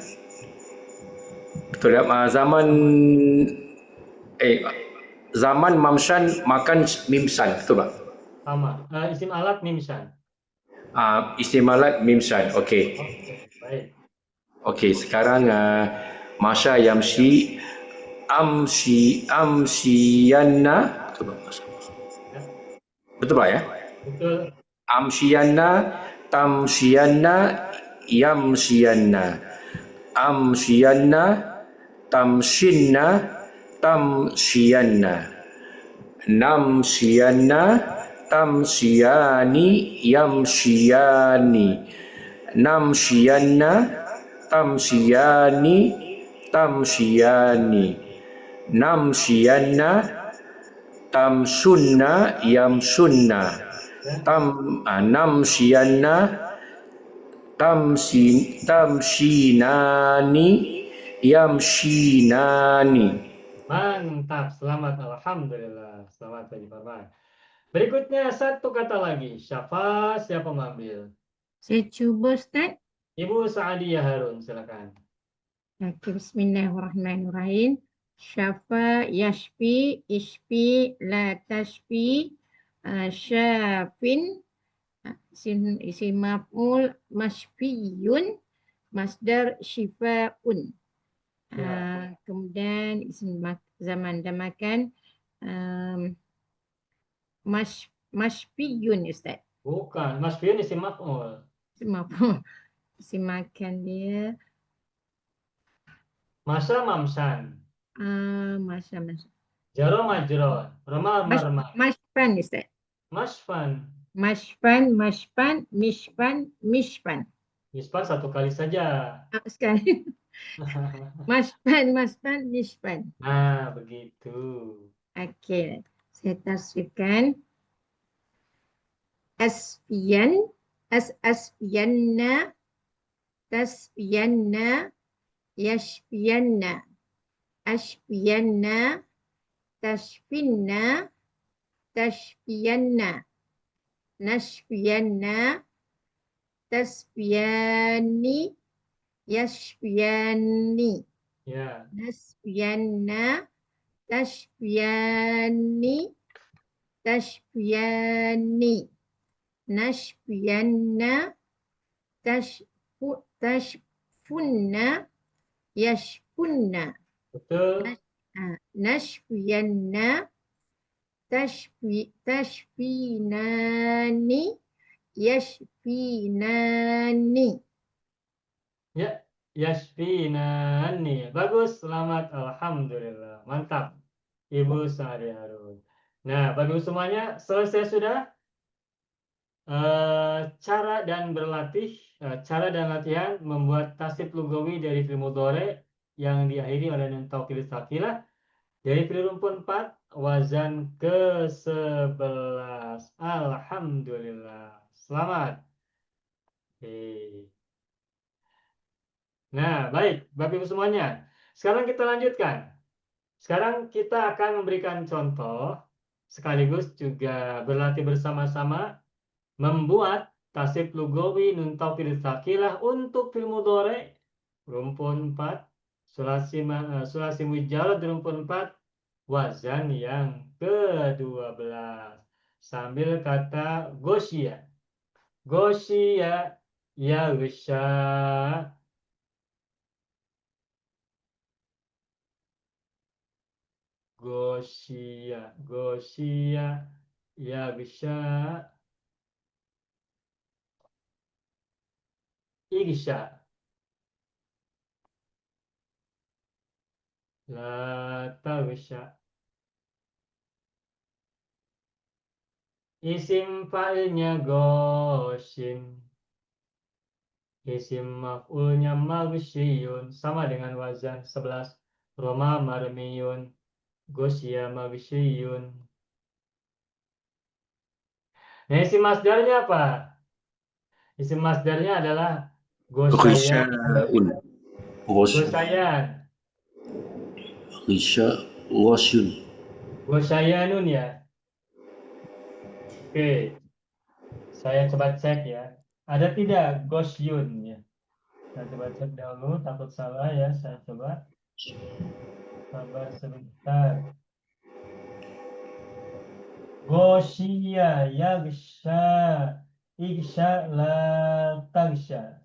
Betul tak? Zaman mamshan makan mimsan, betul tak? Sama. Isim alat mimsan. Istimalat mimsan. Okey. Oke, baik. Okey, sekarang Masya yamshi amshiyanna. Betul tak ya? Betul. Amshiyanna, tamshiyanna, yamshiyanna. Amshiyanna, tamshinna, tamshiyanna. Namshiyanna, tamshiyani, yamshiyani. Namshiyanna, tamshiyani, tamshiyani. Namshiyanna, tamsunna, yamsunna. Namshiyanna, tamshinani, yamshinani. Mantap, selamat. Alhamdulillah. Selamat Pak Haji Farman. Berikutnya satu kata lagi. Syafa, siapa mengambil? Saya cuba Ustaz. Ibu Sa'adiyah Harun, silakan. Okey, bismillahirrahmanirrahim. Syafa, yashfi, ishfi, la tashfi, syafin, isim maf'ul, mashfiyun, masdar shifaun. Ya. Kemudian isim zaman dan makan, mashfiyun Ustaz. Bukan, Mas Fion isim maf'ul. Isim maf'ul. Isim makan dia, Masa mamsan. masa. Jaro majron. Rama marma. Mashfan Ustaz. Masfan. Mashfan, mishfan. Mispan satu kali saja. Sekali. Mashfan, mishfan. Nah, begitu. Okey, saya tasrifkan. Asfiyan, asfiyanna, tasfiyanna, yashfiyanna, ashfiyanna, tashfinna, tashfiyanna, nashfiyanna, tasfiyani, yashfiyani, Ya. nasfiyanna, tashfiyani, tashfiyani, nashfiyanna, tashfunna, yashfunna, Betul. nashfiyanna, tashfinani, yashfinani. Ya, yashfinani. Bagus, selamat. Alhamdulillah. Mantap. Ibu Sari Harun. Nah, bagi semuanya, selesai sudah cara dan cara dan latihan membuat tasrif lugawi dari fi'il mudhari yang diakhiri oleh nun taukid sakinah dari fi'il rumpun 4 wazan ke-11. Alhamdulillah. Selamat. Oke. Nah, baik, Bapak Ibu semuanya. Sekarang kita lanjutkan. Sekarang kita akan memberikan contoh sekaligus juga berlatih bersama-sama membuat tasrif lugawi nun taukid sakinah untuk fi'il mudhari rumpun 4 sulasi mujarrad rumpun 4 wazan yang ke-12 sambil kata gosya. Gosya yaghsha. Gosya yaghsha. Ighsha. La taghsha. Isim fa'ilnya goshin. Isim maf'ulnya maghsyiyun. Sama dengan wazan 11. Roma marmiyun. Gosya maghsyiyun. Nah, isim masdarnya apa? Isim masdarnya adalah gosyayan. Ghisyaun. Gosyayan. Ghosyun. Gosyayanun ya. Oke. Saya coba cek ya. Ada tidak gosyun ya? Saya coba cek dahulu, takut salah ya. Saya coba. Sabar sebentar. Gosya yaghsha. Ighsha la taghsha.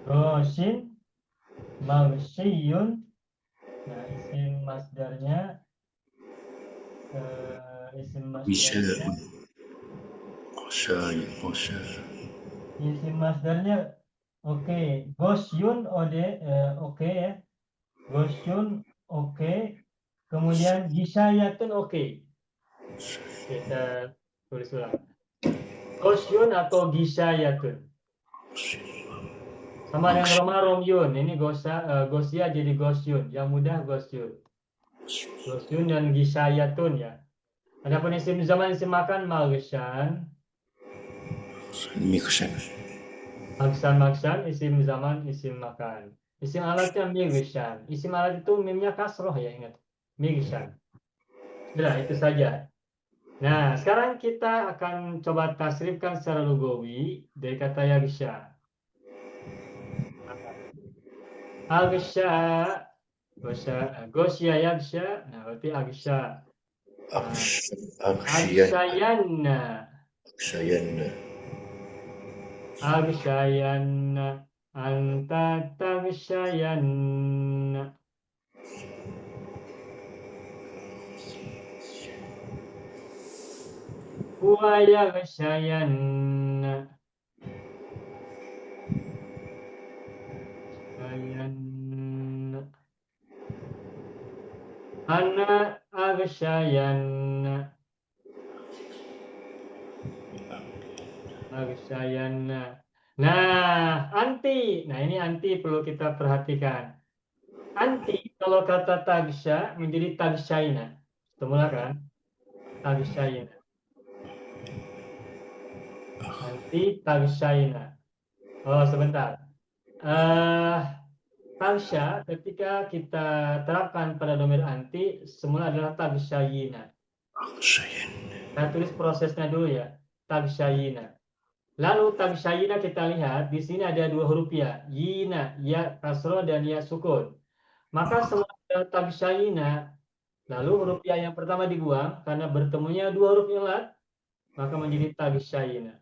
Goshin maghsyiyun. Nah, isim masdarnya Ghisyaun. Ghosyun. isim masdarnya oke. Gosyun oke ya. Gosyun oke. Kemudian gisyayatun oke. Kita tulis ulang. Gosyun atau gisyayatun. Sama dengan Roma Romyun. Ini gosya jadi gosyun. Yang mudah gosyun. Gosyun dan gisyayatun ya. Adapun isim zaman isim makan maghsyan. Mighsyan. Maksan isim zaman isim makan. Isim alatnya mighsyan. Isim alat itu mimnya kasroh ya, ingat. Mighsyan. Sudah itu saja. Nah, sekarang kita akan coba tasrifkan secara lugawi dari kata yaghsha. Aghsha, gosya yaghsha. Nah, berarti aghsha. Aghshayanna. Aghshayanna. Anta taghshayanna. Huwa yaghshayanna. Ana aghshayanna. Aghshayanna. Nah, anti. Nah, ini anti perlu kita perhatikan. Anti kalau kata tagsha menjadi tagshaina. Semula kan? Tagshaina. Anti tagshaina. Oh, sebentar. Tagsha ketika kita terapkan pada domir anti semula adalah tagshaina. Kita tulis prosesnya dulu ya. Tagsyayina. Lalu tagsyayina kita lihat di sini ada dua huruf ya. Yina, ya kasroh dan ya sukun. Maka setelah tagsyayina, lalu huruf ya yang pertama dibuang karena bertemunya dua huruf ilat, maka menjadi tagsyayina.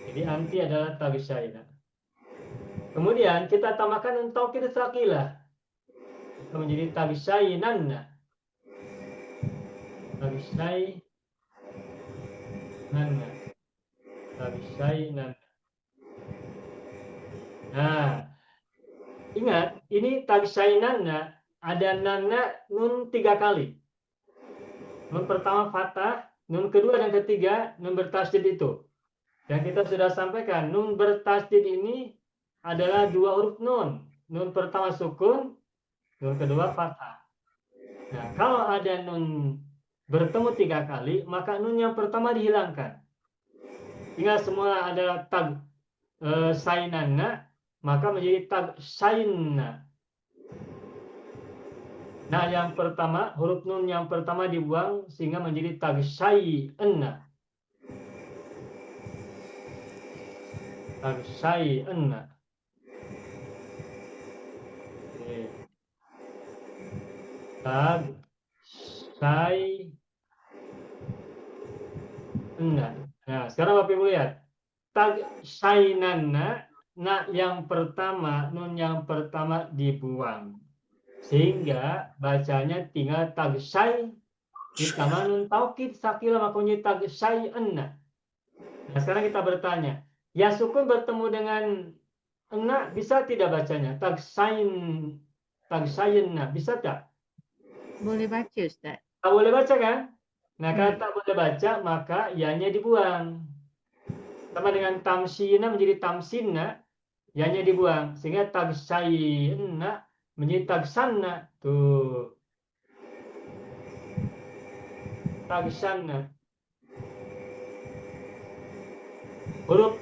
Jadi anti adalah tagsyayina. Kemudian kita tambahkan nun taukid tsaqilah. Maka menjadi tagsyayinanna. Tagsyayinanna. Tagsyayinanna. Nah, ingat, ini tagsyayinanna ada nanna nun 3 kali. Nun pertama fathah, nun kedua dan ketiga nun bertasydid itu. Dan kita sudah sampaikan, nun bertasydid ini adalah dua huruf nun. Nun pertama sukun, nun kedua fathah. Nah, kalau ada nun bertemu 3 kali, maka nun yang pertama dihilangkan. Ingat semua adalah tag sainanna, maka menjadi tag sainna. Nah, yang pertama, huruf nun yang pertama dibuang sehingga menjadi tag sainna. Tag sainna. Tag sainna. Nah, sekarang Bapak Ibu lihat. Tag sainanna, nah yang pertama, nun yang pertama dibuang. Sehingga bacanya tinggal tag say ditambah nun taukid sakilah maka menjadi tag sainna. Nah, sekarang kita bertanya, ya sukun bertemu dengan enna bisa tidak bacanya? Tag sainna bisa tak? Boleh baca Ustaz. Tak boleh baca kan? Nah, kalau tak boleh baca maka ianya dibuang. Sama dengan tamsina menjadi tamsinna, ianya dibuang sehingga tag sainna menjadi tag sanna. Tuh. Tag sanna. Huruf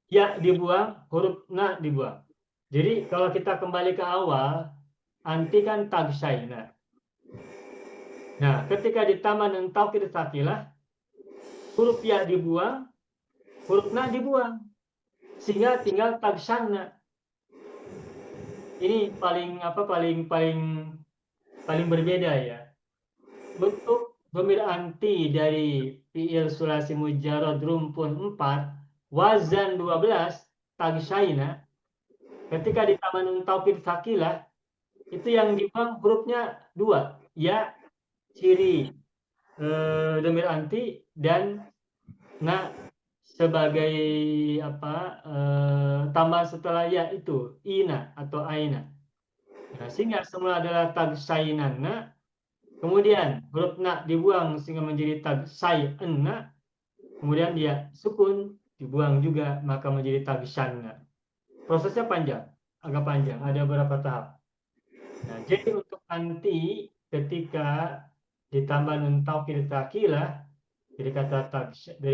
ya dibuang, huruf na dibuang. Jadi kalau kita kembali ke awal, anti kan tag sainna. Nah, ketika ditambah nun taukid tsaqilah, huruf ya dibuang, huruf na dibuang. Sehingga tinggal tag sanna. Ini paling berbeda ya. Bentuk dhamir anti dari fi'il sulasi mujarrad rumpun 4, wazan 12, tag sainna. Ketika ditambah nun taukid tsaqilah, itu yang dibuang hurufnya 2, ya ciri dhamir anti dan na sebagai tambah setelah ya itu ina atau aina. Nah, sehingga semula adalah tag sainanna, kemudian huruf na dibuang sehingga menjadi tag sainna, kemudian dia sukun dibuang juga maka menjadi tag sanna. Prosesnya panjang, agak panjang, ada beberapa tahap. Nah, jadi untuk anti ketika ditambah nun taukid tsaqilah dari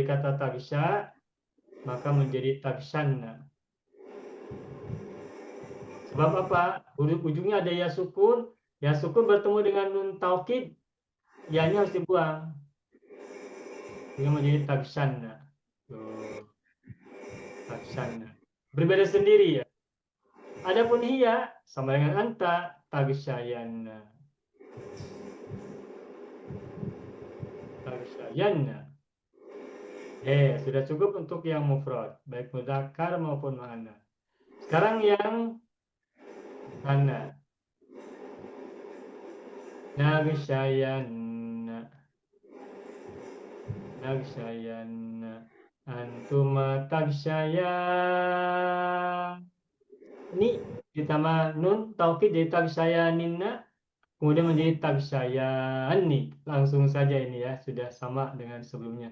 kata tagsya maka menjadi tagsanna. Sebab apa? Ujungnya ada ya sukun bertemu dengan nun taukid, ya-nya harus dibuang. Sehingga menjadi tagsanna. Tagsanna. Berbeda sendiri ya. Adapun hiya sama dengan anta, tagsyayanna. Tagsyayana. Sudah cukup untuk yang mufrad, baik mudzakkar maupun muannats. Sekarang yang muannats. Nagsyayanna. Antuma tagsyayan. Ini ditambah nun taukid jadi tagsyayaninna, kemudian menjadi tagsyayanni. Langsung saja ini ya, sudah sama dengan sebelumnya.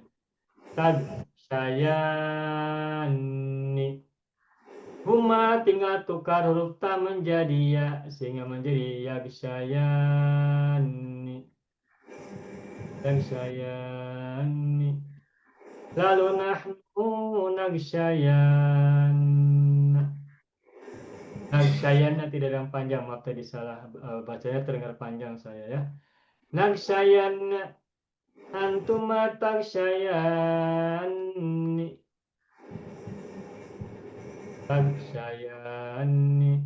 Tagsyayanni. Huma tinggal tukar huruf ta menjadi ya sehingga menjadi yagsyayanni. Yagsyayanni. Lalu nahnu nagsyayanna. Nagsyayanna tidak yang panjang, maaf tadi salah bacanya terdengar panjang saya ya. Nagsyayanna. Antuma tagsyayanni. Tagsyayanni.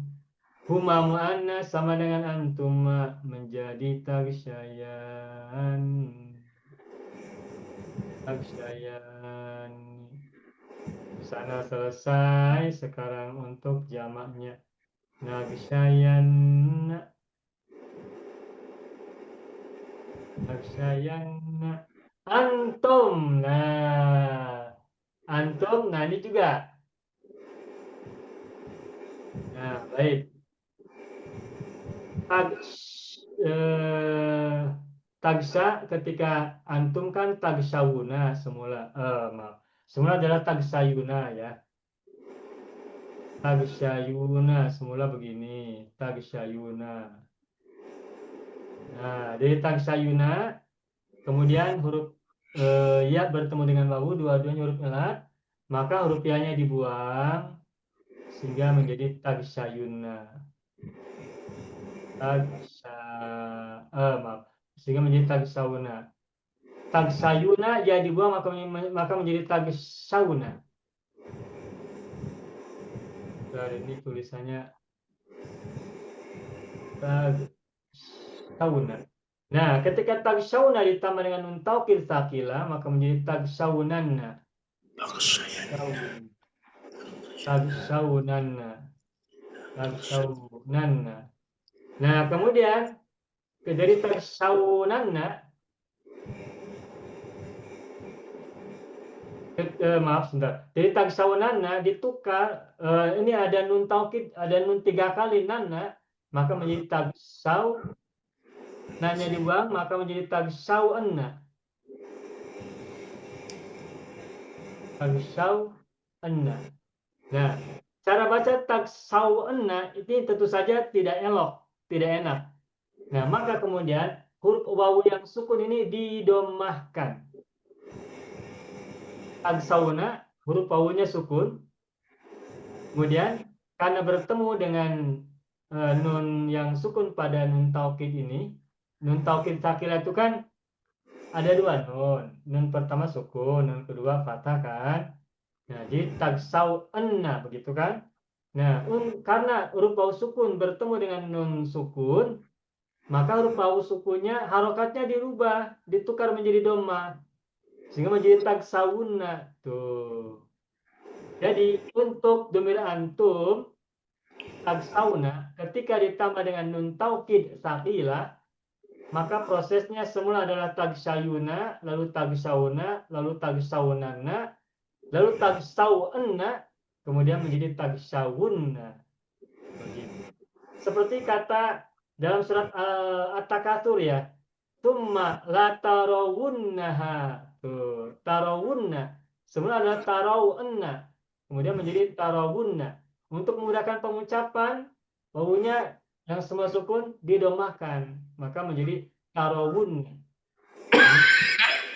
Huma mu'annas sama dengan antuma menjadi tagsyayan. Tagsyayanni. Di sana selesai. Sekarang untuk jamaknya. Nagsyayanna. Nagsyayanna. Antum. Nah. Antum. Nah ini juga. Nah baik. Tagsa ketika antum kan tagsawuna semula. Maaf. Semula adalah tagsayuna ya. Tagsayuna semula begini. Tagsayuna. Nah, dari tagsayuna kemudian huruf ya bertemu dengan wawu, dua-duanya huruf elat, maka huruf ya-nya dibuang sehingga menjadi tagsayuna. Maaf. Sehingga menjadi tagsawuna. Tagsayuna ya dibuang maka menjadi tagsauna. Dari ini tulisannya tagsauna. Nah, ketika tagsauna ditambah dengan nun taukid tsaqila maka menjadi tagsaunanna. Tagsaunanna. Tagsaunanna. Nah, kemudian dari tagsaunanna maaf sebentar. Dari tagsaunanna ditukar ini ada nun taukid, ada nun 3 kali nanna, maka menjadi tagsau. Nanya dibuang maka menjadi tagsauanna. Tagsauanna. Nah, cara baca tagsauanna ini tentu saja tidak elok, tidak enak. Nah, maka kemudian huruf wawu yang sukun ini didomahkan. Tagsauna, huruf wawunya sukun. Kemudian karena bertemu dengan nun yang sukun pada nun taukid ini, nun taukid tsaqila itu kan ada 2 nun. Nun pertama sukun, nun kedua fathah kan. Nah, jadi tagsauanna begitu kan. Nah, karena huruf wawu sukun bertemu dengan nun sukun, maka huruf wawu sukunnya harokatnya dirubah, ditukar menjadi dhamma. Sehingga menjadi tagsawunna. Tuh. Jadi untuk domir antum tagsauna ketika ditambah dengan nun taukid tsaqila maka prosesnya semula adalah tagsayuna, lalu tagsauna, lalu tagsaunanna, lalu tagsauanna, kemudian menjadi tagsawunna. Seperti kata dalam surat At-Takatsur ya. Tsumma la tarawunnaha. Tuh, tarawunna. Semula adalah tarawunna. Kemudian menjadi tarawunna. Untuk memudahkan pengucapan, wawunya yang semua sukun didomahkan. Maka menjadi tarawunna.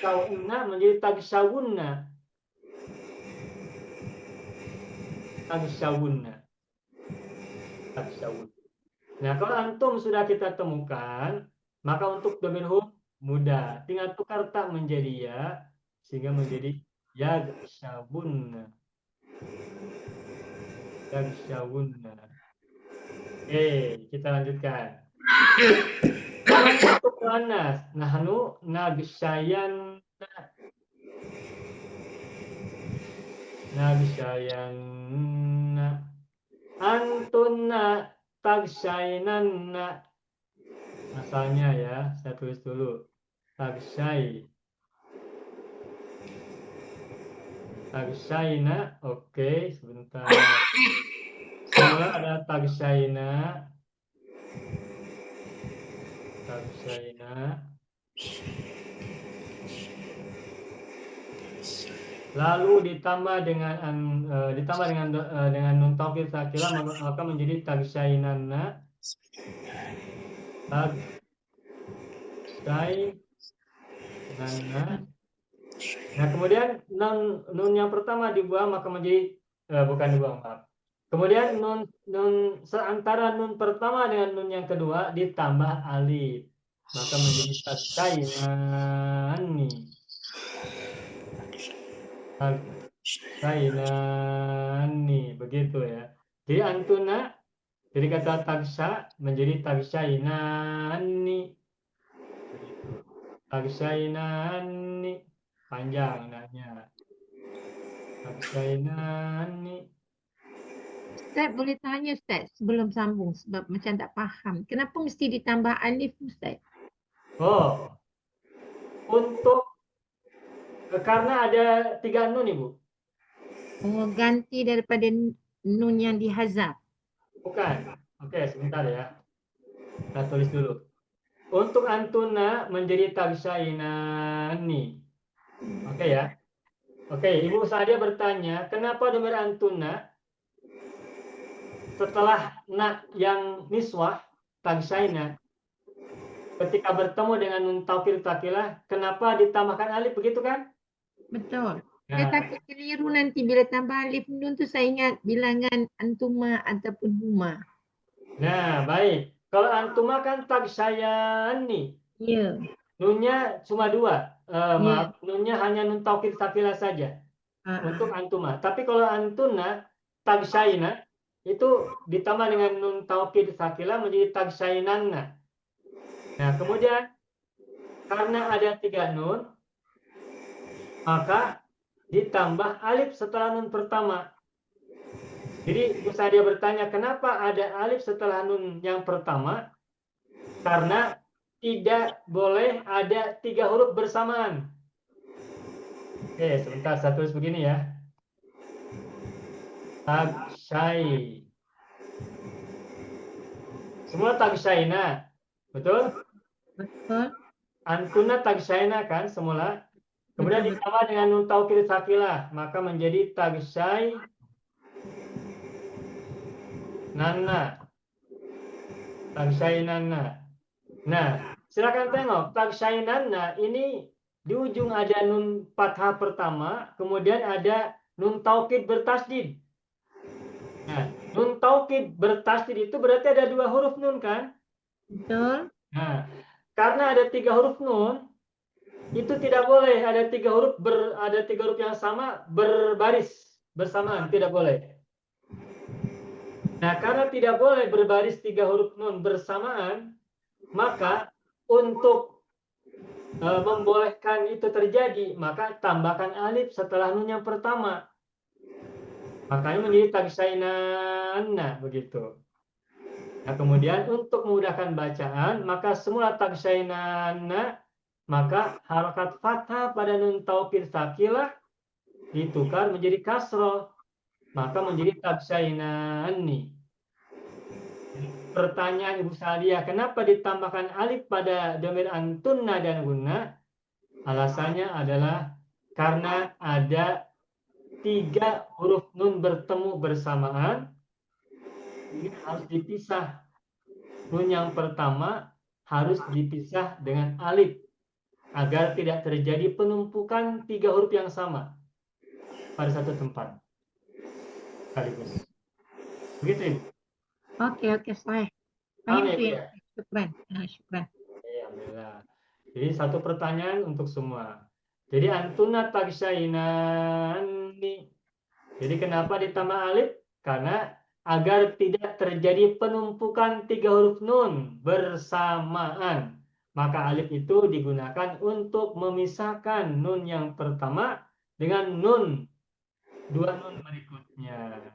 Tarawunna menjadi tagsawunna. Tagsawunna. Tagsawunna. Nah, kalau antum sudah kita temukan, maka untuk domir hum mudah. Tinggal tukar tak menjadi ya, sehingga menjadi yagsawunna. Yagsawunna. Oke, kita lanjutkan. Untuk muannas, nahnu nagsyayanna. Nagsyayanna. Antunna tagsyainanna. Asalnya ya, saya tulis dulu. Tagsyaina, oke, sebentar. Semula ada tagsyaina. Lalu ditambah dengan nun taukid tsaqila maka menjadi tagsyainanna. Nah, kemudian nun yang pertama dibuang maka menjadi bukan dibuang, maaf. Kemudian nun antara nun pertama dengan nun yang kedua ditambah alif. maka menjadi tagsainani. Tagsainani, begitu ya. Jadi antuna dari kata tagsa menjadi tagsainani. Tagsainani, panjang nanya. Tagsainani. Ustaz boleh tanya Ustaz sebelum sambung sebab macam tak faham. Kenapa mesti ditambah alif Ustaz? Oh, untuk karena ada 3 nun Ibu. Oh, ganti daripada nun yang dihazaf. Bukan. Oke, sebentar ya. Kita tulis dulu. Untuk antuna menjadi tagsainani. Oke ya. Oke, Ibu Sadia bertanya, kenapa domir antuna setelah na yang niswah, tagsaina, ketika bertemu dengan nun taukid takilah, kenapa ditambahkan alif, begitu kan? Betul. Saya Nah, takut keliru nanti bila tambah alif nun tu saya ingat bilangan antuma ataupun huma. nah baik. Kalau antuma kan tagsayani, Ya. nunnya cuma 2. Ya. Maaf, nunnya hanya nun taukid takilah saja untuk antuma. Tapi kalau antuna, tagsaina, itu ditambah dengan nun taukid sakilah menjadi tagsainanna. Nah, kemudian karena ada 3 nun, maka ditambah alif setelah nun pertama. Jadi Ibu Sadia bertanya, kenapa ada alif setelah nun yang pertama? Karena tidak boleh ada 3 huruf bersamaan. Oke, sebentar saya tulis begini ya. Tagsai. Semua tagsaina, betul? Betul. Antuna tagsaina kan semula. Kemudian Betul. ditambah dengan nun taukid sakilah, maka menjadi tagsai nana. Tagsai nana. Nah, silakan tengok tagsai nana ini di ujung ada nun fathah pertama, kemudian ada nun taukid bertasdid. Nah, nun taukid bertasdid itu berarti ada 2 huruf nun kan? Betul. Nah, karena ada 3 huruf nun, itu tidak boleh ada 3 huruf yang sama berbaris bersamaan, tidak boleh. Nah, karena tidak boleh berbaris 3 huruf nun bersamaan, maka untuk membolehkan itu terjadi, maka tambahkan alif setelah nun yang pertama. Makanya menjadi tagsainanna, begitu. Nah, kemudian untuk memudahkan bacaan, maka semula tagsainanna, maka harakat fathah pada nun taukid sakilah ditukar menjadi kasroh, maka menjadi tagsainani. Pertanyaan Ibu Sadia, kenapa ditambahkan alif pada domir antunna dan gunna? Alasannya adalah karena ada 3 huruf nun bertemu bersamaan, ini harus dipisah. Nun yang pertama harus dipisah dengan alif agar tidak terjadi penumpukan 3 huruf yang sama pada satu tempat sekaligus. Begitu, Ibu. Oke, saya. Paham Faham ya, tu Bu, ya. ya? Syukran. Syukran. Alhamdulillah. Jadi satu pertanyaan untuk semua. Jadi antuna tagsainani. Jadi kenapa ditambah alif? Karena agar tidak terjadi penumpukan 3 huruf nun bersamaan. Maka alif itu digunakan untuk memisahkan nun yang pertama dengan nun 2 nun berikutnya.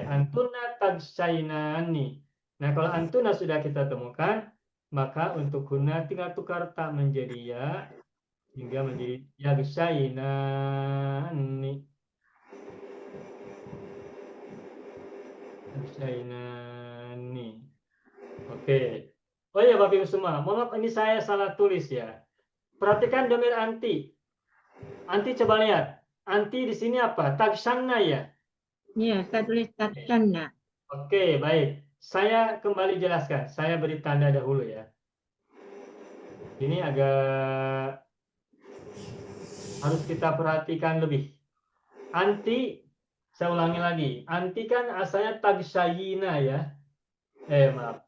Antuna tagsainani. Nah, kalau antuna sudah kita temukan, maka untuk guna tinggal tukar tak menjadi ya, hingga menjadi yagsainani. Yagsainani. Oke. Oh ya Bapak Ibu semua, mohon maaf ini saya salah tulis ya. Perhatikan domir anti. Anti coba lihat. Anti di sini apa? Tagsanna ya? Ya, saya tulis tagsanna. Oke, baik. Saya kembali jelaskan. Saya beri tanda dahulu ya. Ini agak harus kita perhatikan lebih. Anti, saya ulangi lagi. Anti kan asalnya tagsayina ya. Maaf.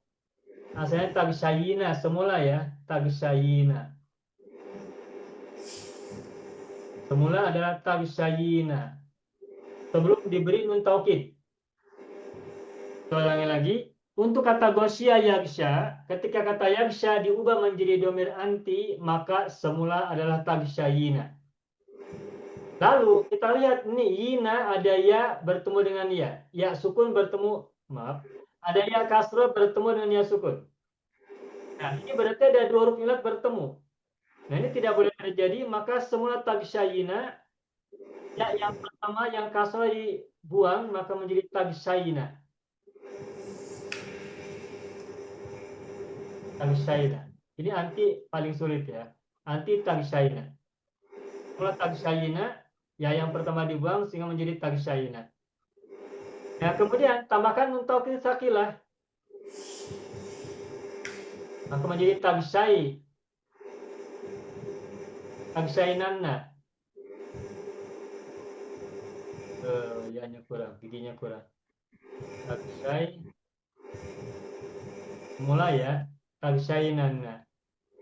Asalnya tagsyayina semula ya, tagsyayina. Semula adalah tagsyayina. Sebelum diberi nun taukid. Ulangi lagi. Untuk kata gosya yagsya, ketika kata yagsya diubah menjadi domir anti, maka semula adalah tagsyayina. Lalu kita lihat nih, yina ada ya bertemu dengan ya. Ya sukun bertemu, maaf. Ada ya kasroh bertemu dengan ya sukun. Nah, ini berarti ada dua huruf ilat bertemu. Nah, ini tidak boleh terjadi, maka semula tagsyayina, ya yang pertama yang kasroh dibuang, maka menjadi tagsyayina. Tagsyayina. Ini anti paling sulit ya. Anti tagsyayina. Semula tagsyayina, ya yang pertama dibuang sehingga menjadi tagsyayina. Nah, kemudian tambahkan nun taukid sakilah. Maka menjadi tagsyayinanna. Ya-nya kurang, giginya kurang. Tagsy. Mulai ya, tagsyayinanna.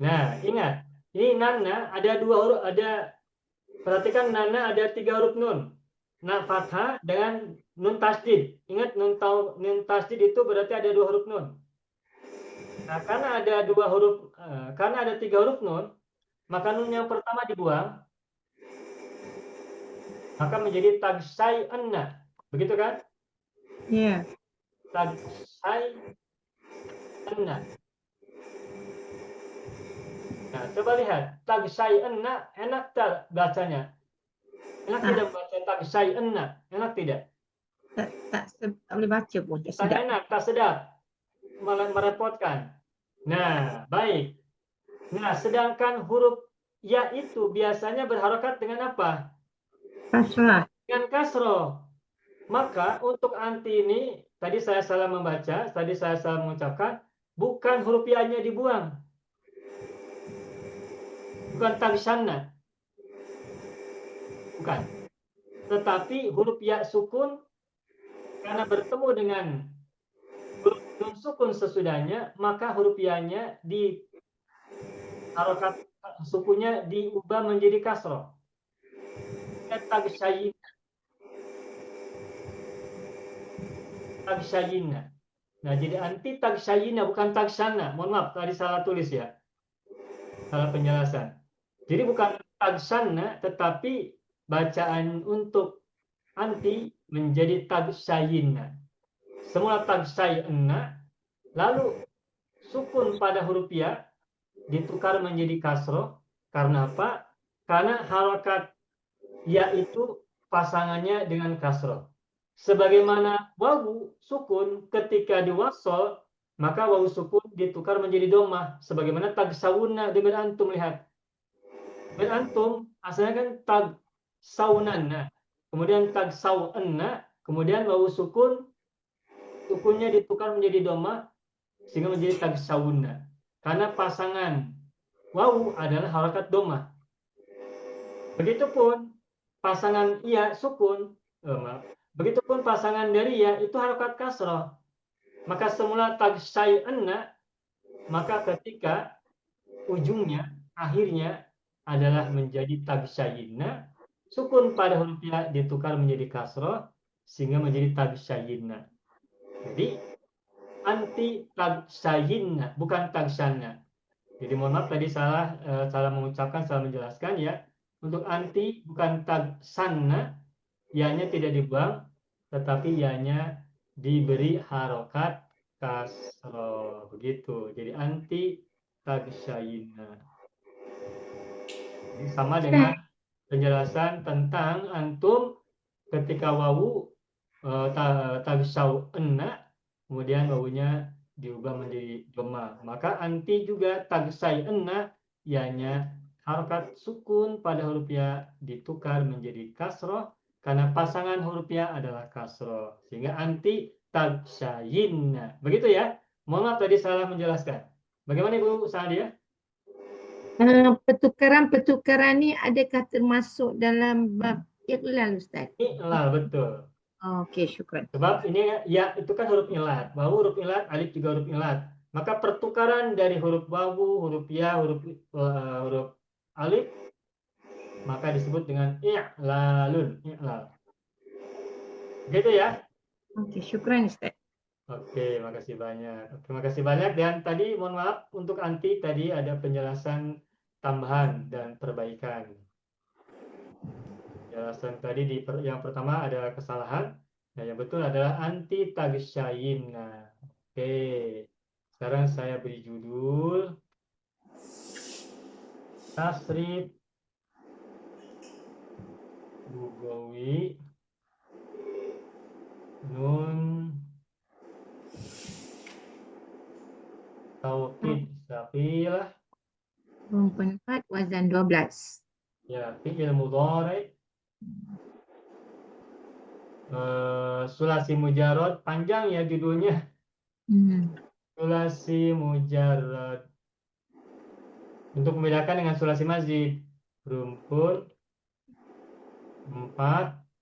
Nah, ingat, ini nanna ada dua huruf, perhatikan nanna ada 3 huruf nun. Nah, fathah dengan nun tasdid. Ingat nun tasdid itu berarti ada 2 huruf nun. Nah, karena ada 3 huruf nun, maka nun yang pertama dibuang, maka menjadi tagsyayinna. Begitu kan? Ya. Tagsyayinna. Nah, coba lihat. Tagsyayinna, enak tak bacanya? Enak tidak baca tagsyayinna? Enak tidak? Tak boleh baca pun. Tak Tak sedap. enak, tak sedap. Malah merepotkan. Nah, baik. Nah, sedangkan huruf ya itu biasanya berharokat dengan apa? Pasrah. Dengan kasroh. Maka untuk anti ini, tadi saya salah membaca, tadi saya salah mengucapkan, bukan huruf ya-nya dibuang. Bukan tagsyana. Bukan. Tetapi huruf ya sukun, karena bertemu dengan huruf nun sukun sesudahnya, maka huruf ya-nya di harokat sukunya diubah menjadi kasroh. Tagsyayina. Nah, jadi anti tagsyayina bukan tagsana. Mohon maaf, tadi salah tulis ya. Salah penjelasan. Jadi bukan tagsana, tetapi bacaan untuk anti menjadi tagsyayina. Semula tagsyayina, lalu sukun pada huruf ya ditukar menjadi kasroh. Karena apa? Karena harokat ya itu pasangannya dengan kasroh. Sebagaimana wawu sukun ketika diwasol, maka wawu sukun ditukar menjadi domah. Sebagaimana tagsawuna dengan antum, lihat. Dengan antum asalnya kan tagsaunanna, kemudian tagsaunna, kemudian wawu sukunnya ditukar menjadi domah sehingga menjadi tagsawuna. Karena pasangan wawu adalah harakat domah. Begitupun pasangan iya sukun, begitupun pasangan dari ya itu harakat kasroh. Maka semula tagsyayinna, maka ketika ujungnya, akhirnya adalah menjadi tagsyayinna, sukun pada huruf ya ditukar menjadi kasroh sehingga menjadi tagsyayinna. Jadi anti tagsyayinna, bukan tagsana. Jadi mohon maaf tadi salah mengucapkan, salah menjelaskan ya. Untuk anti bukan tagsana, ya-nya tidak dibuang, tetapi ya-nya diberi harokat kasroh. Begitu. Jadi anti tagsyayinna. Jadi sama dengan penjelasan tentang antum ketika wawu tagsyaunna, kemudian wawunya diubah menjadi dhamma. Maka anti juga tagsyayinna, ya-nya harokat sukun pada huruf ya ditukar menjadi kasroh karena pasangan huruf ya adalah kasroh, sehingga anti tagsyayinna. Begitu ya. Mohon maaf tadi salah menjelaskan. Bagaimana Ibu Sadia? Pertukaran ni adakah termasuk dalam bab iqlal, Ustaz? Iqlal, betul. Okey, syukran. Sebab ini ya itu kan huruf ilat. Wawu huruf ilat, alif juga huruf ilat. Maka pertukaran dari huruf wawu, huruf ya, huruf alif, maka disebut dengan i'lalun, i'lal. Gitu ya. Okey, syukran Ustaz. Oke, makasih banyak. Terima kasih banyak. Dan tadi mohon maaf untuk Anti, tadi ada penjelasan tambahan dan perbaikan. Penjelasan tadi yang pertama ada kesalahan. Nah, yang betul adalah anti tagisyayinna. Oke. Sekarang saya beri judul Tasrif Lugawi Nun Taukid Saqilah. Rumpun 4 wazan 12. Ya, fi'il mudhari. Sulasi mujarrad, panjang ya judulnya. Sulasi mujarrad. Untuk membedakan dengan sulasi mazid, rumpun 4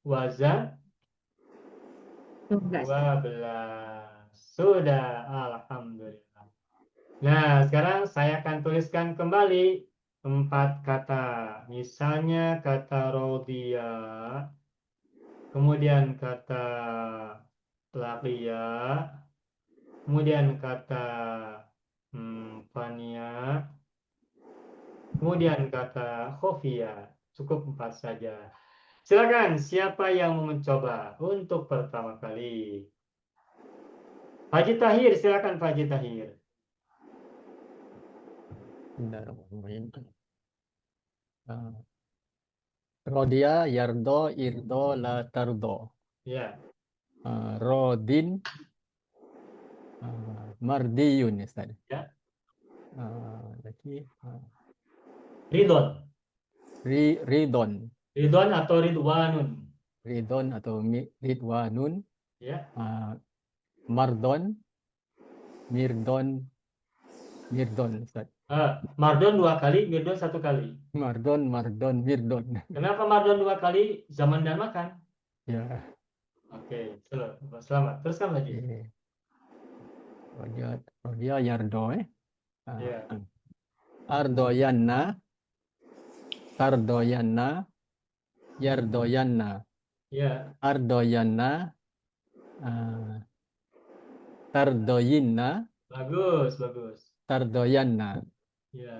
wazan 12. 12. Sudah, alhamdulillah. Nah, sekarang saya akan tuliskan kembali 4 kata. Misalnya kata rodhiya, kemudian kata laqiya, kemudian kata fania, kemudian kata khofia. Cukup 4 saja. Silakan, siapa yang mau mencoba untuk pertama kali? Haji Tahir, silakan Pak Haji Tahir. Bismillahirrahmanirrahim. Rodia, yardo, irdo, la tardo. Ya, Rodin, mardiyun, Ustaz. ya. Lagi, Ridon. ridon. Ridon atau Ridwanun. Ridon atau ridwanun. Ya. Mardon, mirdon, Ustaz. Mardon 2 kali, Mirdon 1 kali. Mardon, mirdon. Kenapa Mardon 2 kali? Zaman dan makan. Ya. Oke, selamat. Teruskan lagi. Rodia, yardo, Ya. Ardoyanna, Tardoyanna, Yardoyanna. Ya. Ardoyanna, Tardoyinna, Bagus, bagus. Tardoyanna. Ya.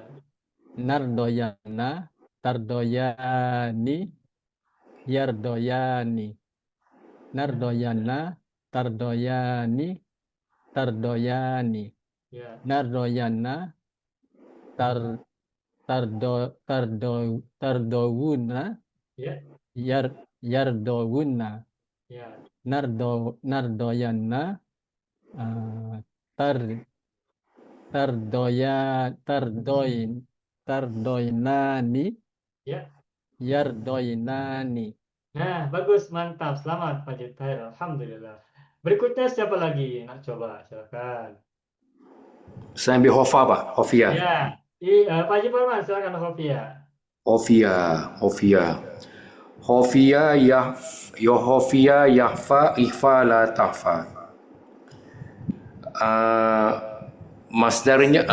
Nardoyanna, Tardoyani, Yardoyani. Nardoyanna, Tardoyani, Tardoyani. Ya. Nardoyanna, Tardowuna, Ya. Yardowuna. Ya. Nardoyanna, Tardoynani, Ya. Yardoynani. Nah, bagus, mantap. Selamat Pak Haji Tahir. Alhamdulillah. Berikutnya siapa lagi? Nak coba, silakan. Saya ambil Hofa, Pak. Hofia. Ya. Pak Haji Farman, silakan Hofia. Hofia yahfa ikhfa la tahfa. Masdarnya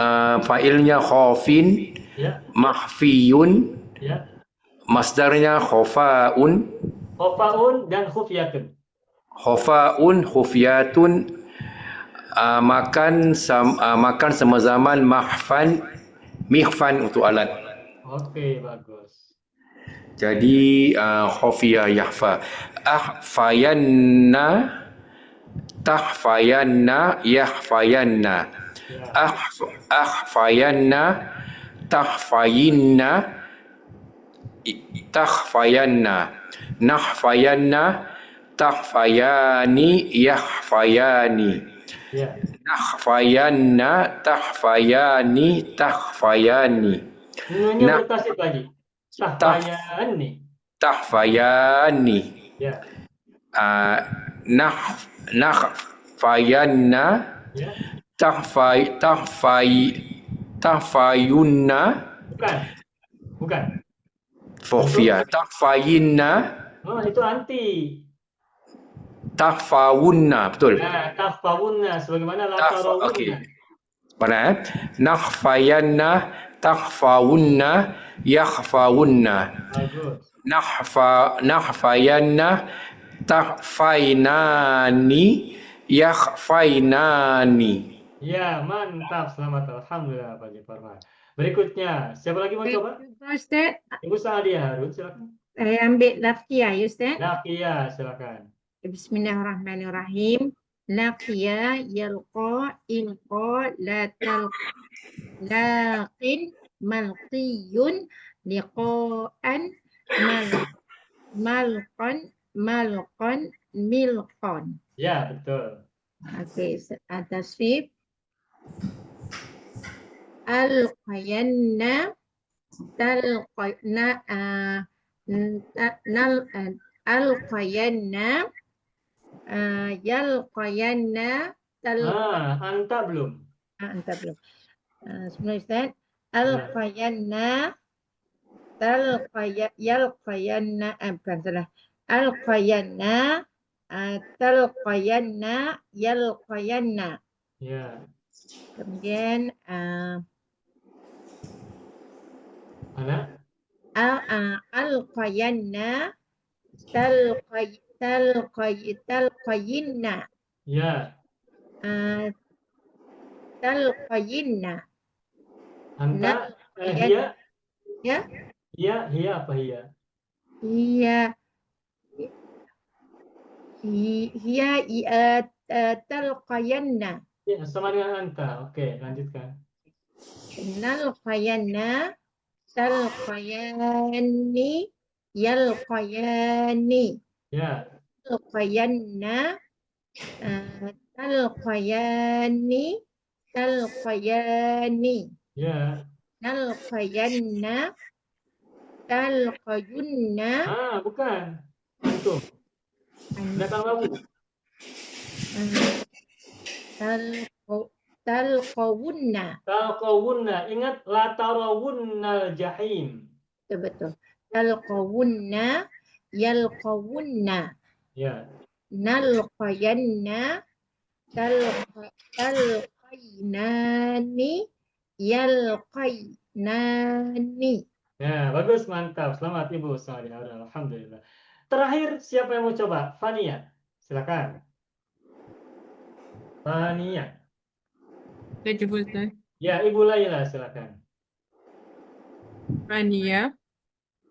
failnya khafin, Ya. mahfiyun, Ya. masdarnya khofaun, Khofaun dan khufyatun. khofaun, khufyatun. Makan sama zaman mihfan untuk alat. Oke, bagus. Jadi khafia yahfa. Ahfayanna, tahfayanna, yahfayanna. Ya. Ahfayanna, tahfayinna, tahfayanna. Nahfayanna, tahfayani, yahfayani. Ya. Nahfayanna, tahfayani, tahfayani. Nunya bertasib lagi. Tahfayani. Tahfayani. Ya. Nahfayanna, Ya. tahfayunna, Bukan. Fofia. Tahfayinna, Oh, itu anti. tahfawunna, betul. Nah, tahfawunna sebagaimana la tarawunna. Okey. Mana? Nakhfayanna, takhfawunna, yakhfawunna. Bagus. Nakhfayanna, takhfainani, yakhfainani. Ya, mantap. Selamat. Alhamdulillah, Pak Jiparman. Berikutnya, siapa lagi mau Baik coba? juga Ustaz. Ibu Saadia Harun, silakan. Saya ambil lafziyah ya Ustaz. Nakia, silakan. Bismillahirrahmanirrahim. Laqiya, yalqa, ilqa, laqin, malqiyun, liqa'an, malqan, milqan. Ya, betul. Okey, tasrif. Alqayanna, talqayna, alqayanna, yalqayanna, Anta belum. Entah belum. Sebenarnya Ustaz. Alqayanna, yalqayanna, bukan salah. Alqayanna, talqayanna, yalqayanna. Ya. Kemudian Mana? alqayanna, talqayinna, Ya. talqayinna. Anta, Hia. Ya, Hia apa Hia? hiya talqayanna. Ya, sama dengan Anta. Oke, lanjutkan. Nalqayanna, talqayanni, yalqayani. Ya. Talqayanna, talqayani, talqayani. Ya. Nalqayanna, talqayunna. Bukan. Antum. Belakang wawu. Talqawunna. Talqawunna. Ingat, la tarawunnal jahim. Betul. Talqawunna, yalqawunna. Ya. Nalqayanna, talqainani, yalqainani. Ya, bagus, mantap. Selamat Ibu Saadia Harun. Alhamdulillah. Terakhir, siapa yang mau coba? Fania. Silakan. Fania. Saya cuba Ustaz. Ya, Ibu Laila, silakan. Fania,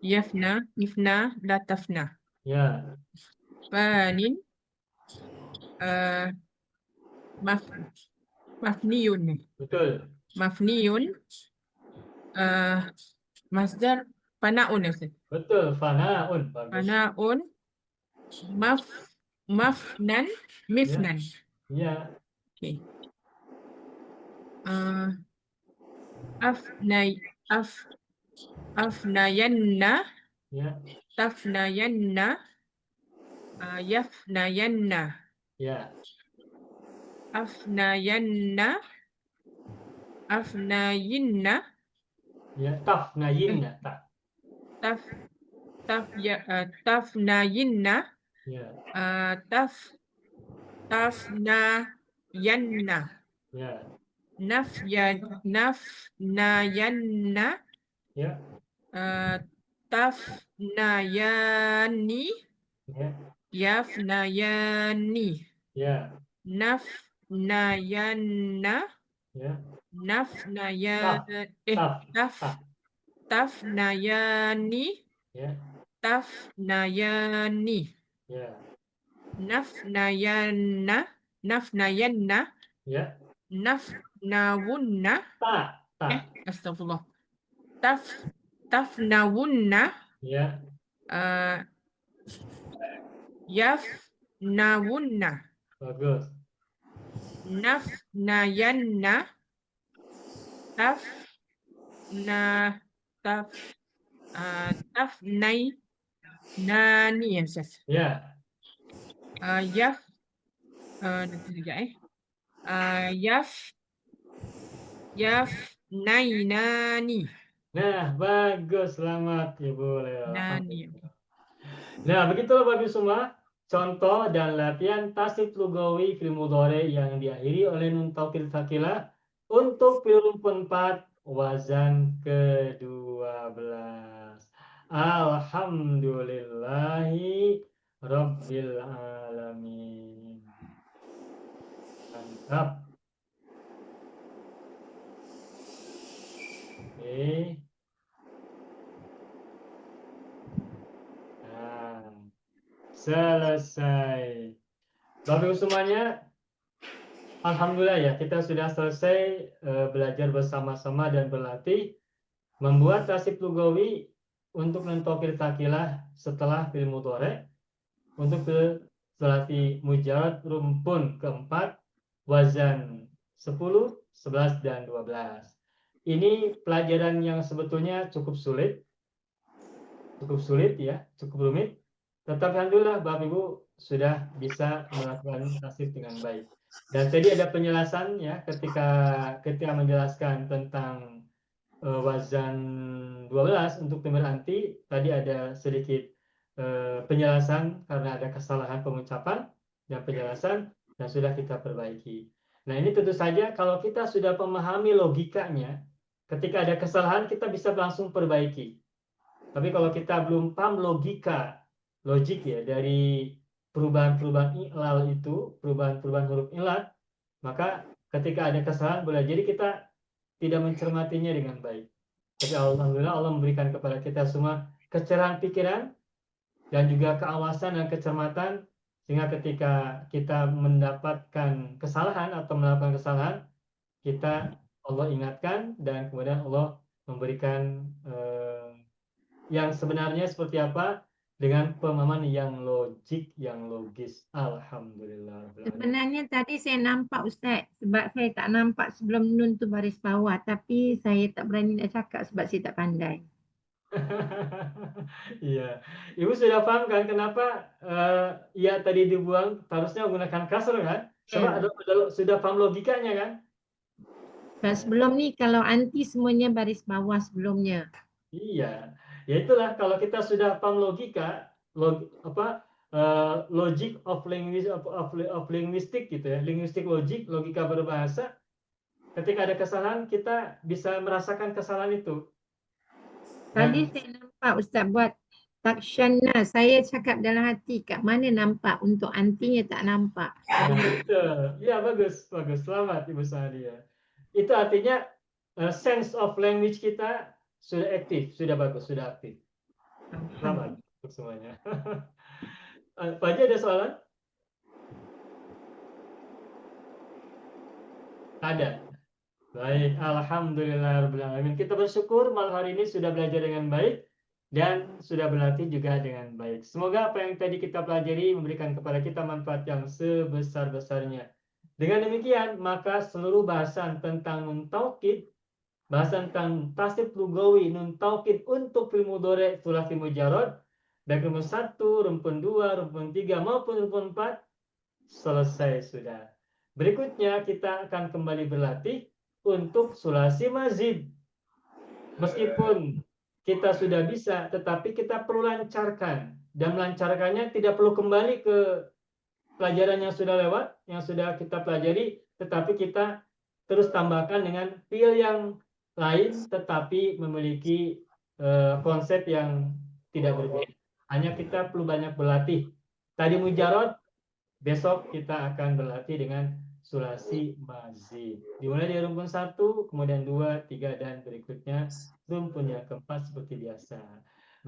yafna, ifna, latafna. Ya. Fanin, mafniyun. Betul. Mafniyun, masdar fanaun ya Ustaz. Betul. Fanaun. Bagus. Fanaun, mafnan, mifnan. Ya. Okey. Afnayanna, Ya. tafnayanna, yafnayanna. Ya. Afnayinna, Ya. Tafnayinna. tafnayinna, Ya. tafnayanna, Ya. nafnayanna, Ya. tafnayani, Ya. yafnayani, Ya. nafnayanna, Ya. tafnayani, Ya. tafnayani, Ya. nafnayanna, Ya. nafnawunna, astagfirullah, tafnawunna, Ya. yafnawunna, Bagus. nafnayanna, tafnaynani ya Ustaz. Ya. Yafnainani. Nah, bagus. Selamat Ibu Laila. Nani. Nah, begitulah Bapak Ibu semua contoh dan latihan tasrif lugawi fil mudhari yang diakhiri oleh nun taukid sakilah Untuk fi'il rumpun 4 wazan ke-12. Alhamdulillahi Rabbil Alamin. Mantap. Oke. Nah, selesai. Bapak Ibu semuanya, alhamdulillah ya, kita sudah selesai belajar bersama-sama dan berlatih membuat tasib lugawi untuk mentokil takilah setelah fi'il mudhari, untuk sulasi mujarad rumpun keempat wazan 10, 11 dan 12. Ini pelajaran yang sebetulnya cukup sulit ya, cukup rumit. Tetapi alhamdulillah Bapak Ibu sudah bisa melakukan tasib dengan baik. Dan tadi ada penjelasan ya ketika menjelaskan tentang wazan 12 untuk pemeranti, tadi ada sedikit penjelasan karena ada kesalahan pengucapan dan penjelasan dan sudah kita perbaiki. Nah, ini tentu saja kalau kita sudah memahami logikanya, ketika ada kesalahan kita bisa langsung perbaiki. Tapi kalau kita belum paham logik ya dari perubahan-perubahan ilal itu, perubahan-perubahan huruf ilat, maka ketika ada kesalahan boleh jadi kita tidak mencermatinya dengan baik. Tapi alhamdulillah Allah memberikan kepada kita semua kecerahan pikiran dan juga keawasan dan kecermatan, sehingga ketika kita mendapatkan kesalahan atau melakukan kesalahan, kita Allah ingatkan dan kemudian Allah memberikan yang sebenarnya seperti apa dengan pemahaman yang logik, yang logis. Alhamdulillah. Sebenarnya tadi saya nampak Ustaz, sebab saya tak nampak sebelum nun tu baris bawah, tapi saya tak berani nak cakap sebab saya tak pandai. Iya, Ibu sudah paham kan kenapa ya tadi dibuang harusnya menggunakan kasar kan? Sebab sudah paham logikanya kan? Dan sebelum ni kalau anti semuanya baris bawah sebelumnya. Iya, ya itulah kalau kita sudah paham logika, logic of linguistic gitu ya, linguistic logic, logika berbahasa. Ketika ada kesalahan kita bisa merasakan kesalahan itu. Tadi saya nampak Ustaz buat taksyana, saya cakap dalam hati kat mana nampak, untuk antinya tak nampak. Betul. Ya bagus, selamat Ibu Sadia. Itu artinya sense of language kita sudah aktif, sudah bagus, sudah aktif. Selamat untuk semuanya. Pak Haji ada soalan? Ada. Baik, alhamdulillahirobbilalamin. Kita bersyukur malam hari ini sudah belajar dengan baik dan sudah berlatih juga dengan baik. Semoga apa yang tadi kita pelajari memberikan kepada kita manfaat yang sebesar-besarnya. Dengan demikian, maka seluruh bahasan tentang nun taukid, bahasan tentang tasrif lugawi nun taukid untuk fi'il mudhari tsulats mujarrad, baik rumpun 1, rumpun 2, rumpun 3 maupun rumpun 4 selesai sudah. Berikutnya kita akan kembali berlatih untuk sulasi mazid. Meskipun kita sudah bisa, tetapi kita perlu lancarkan. Dan melancarkannya tidak perlu kembali ke pelajaran yang sudah lewat, yang sudah kita pelajari, tetapi kita terus tambahkan dengan fi'il yang lain, tetapi memiliki konsep yang tidak berbeda. Hanya kita perlu banyak berlatih. Tadi mujarrad, besok kita akan berlatih dengan sulasi mazid. Dimulai dari rumpun 1, kemudian 2, 3, dan berikutnya rumpun yang keempat seperti biasa.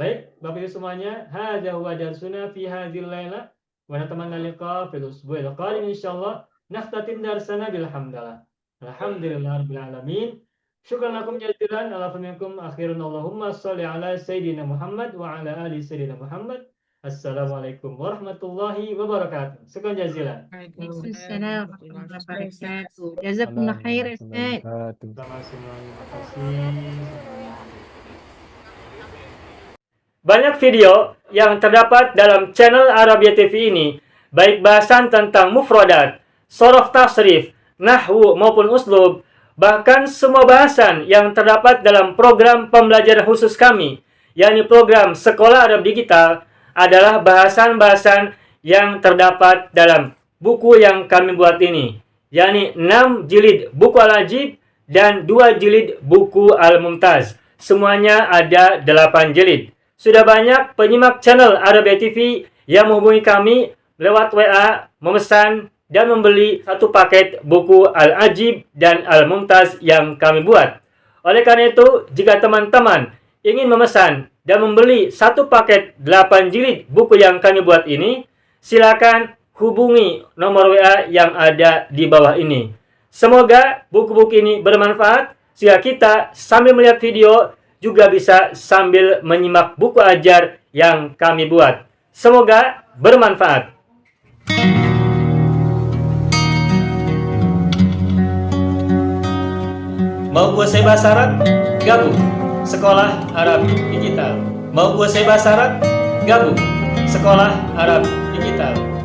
Baik, Bapak Ibu semuanya, hadza huwa darsuna fi hadhil laila wa natamanna liqa fil usbu'il qadim insyaallah. Nakhtatim darsana bilhamdalillah. Alhamdulillahirabbil alamin. Syukran lakum jazilan ala famikum akhirun Allahumma shalli ala sayyidina Muhammad wa ala ali sayyidina Muhammad. Assalamualaikum warahmatullahi wabarakatuh. Syukran jazilan. Waalaikumsalam warahmatullahi wabarakatuh. Jazakumullah khair Ustaz. Sama semuanya. Terima kasih. Banyak video yang terdapat dalam channel Arabia TV ini, baik bahasan tentang mufradat, sorof tasrif, nahwu maupun uslub, bahkan semua bahasan yang terdapat dalam program pembelajaran khusus kami, yakni program Sekolah Arab Digital, adalah bahasan-bahasan yang terdapat dalam buku yang kami buat ini, yakni 6 jilid buku Al-Ajib dan 2 jilid buku Al-Mumtaz. Semuanya ada 8 jilid. Sudah banyak penyimak channel Arabia TV yang menghubungi kami lewat WA, memesan dan membeli satu paket buku Al-Ajib dan Al-Mumtaz yang kami buat. Oleh karena itu, jika teman-teman ingin memesan dan membeli satu paket 8 jilid buku yang kami buat ini, silakan hubungi nomor WA yang ada di bawah ini. Semoga buku-buku ini bermanfaat sehingga kita sambil melihat video juga bisa sambil menyimak buku ajar yang kami buat. Semoga bermanfaat. Mau kuasai bahasa Arab? Gabung Sekolah Arab Digital. Mau kuasai bahasa Arab? Gabung Sekolah Arab Digital.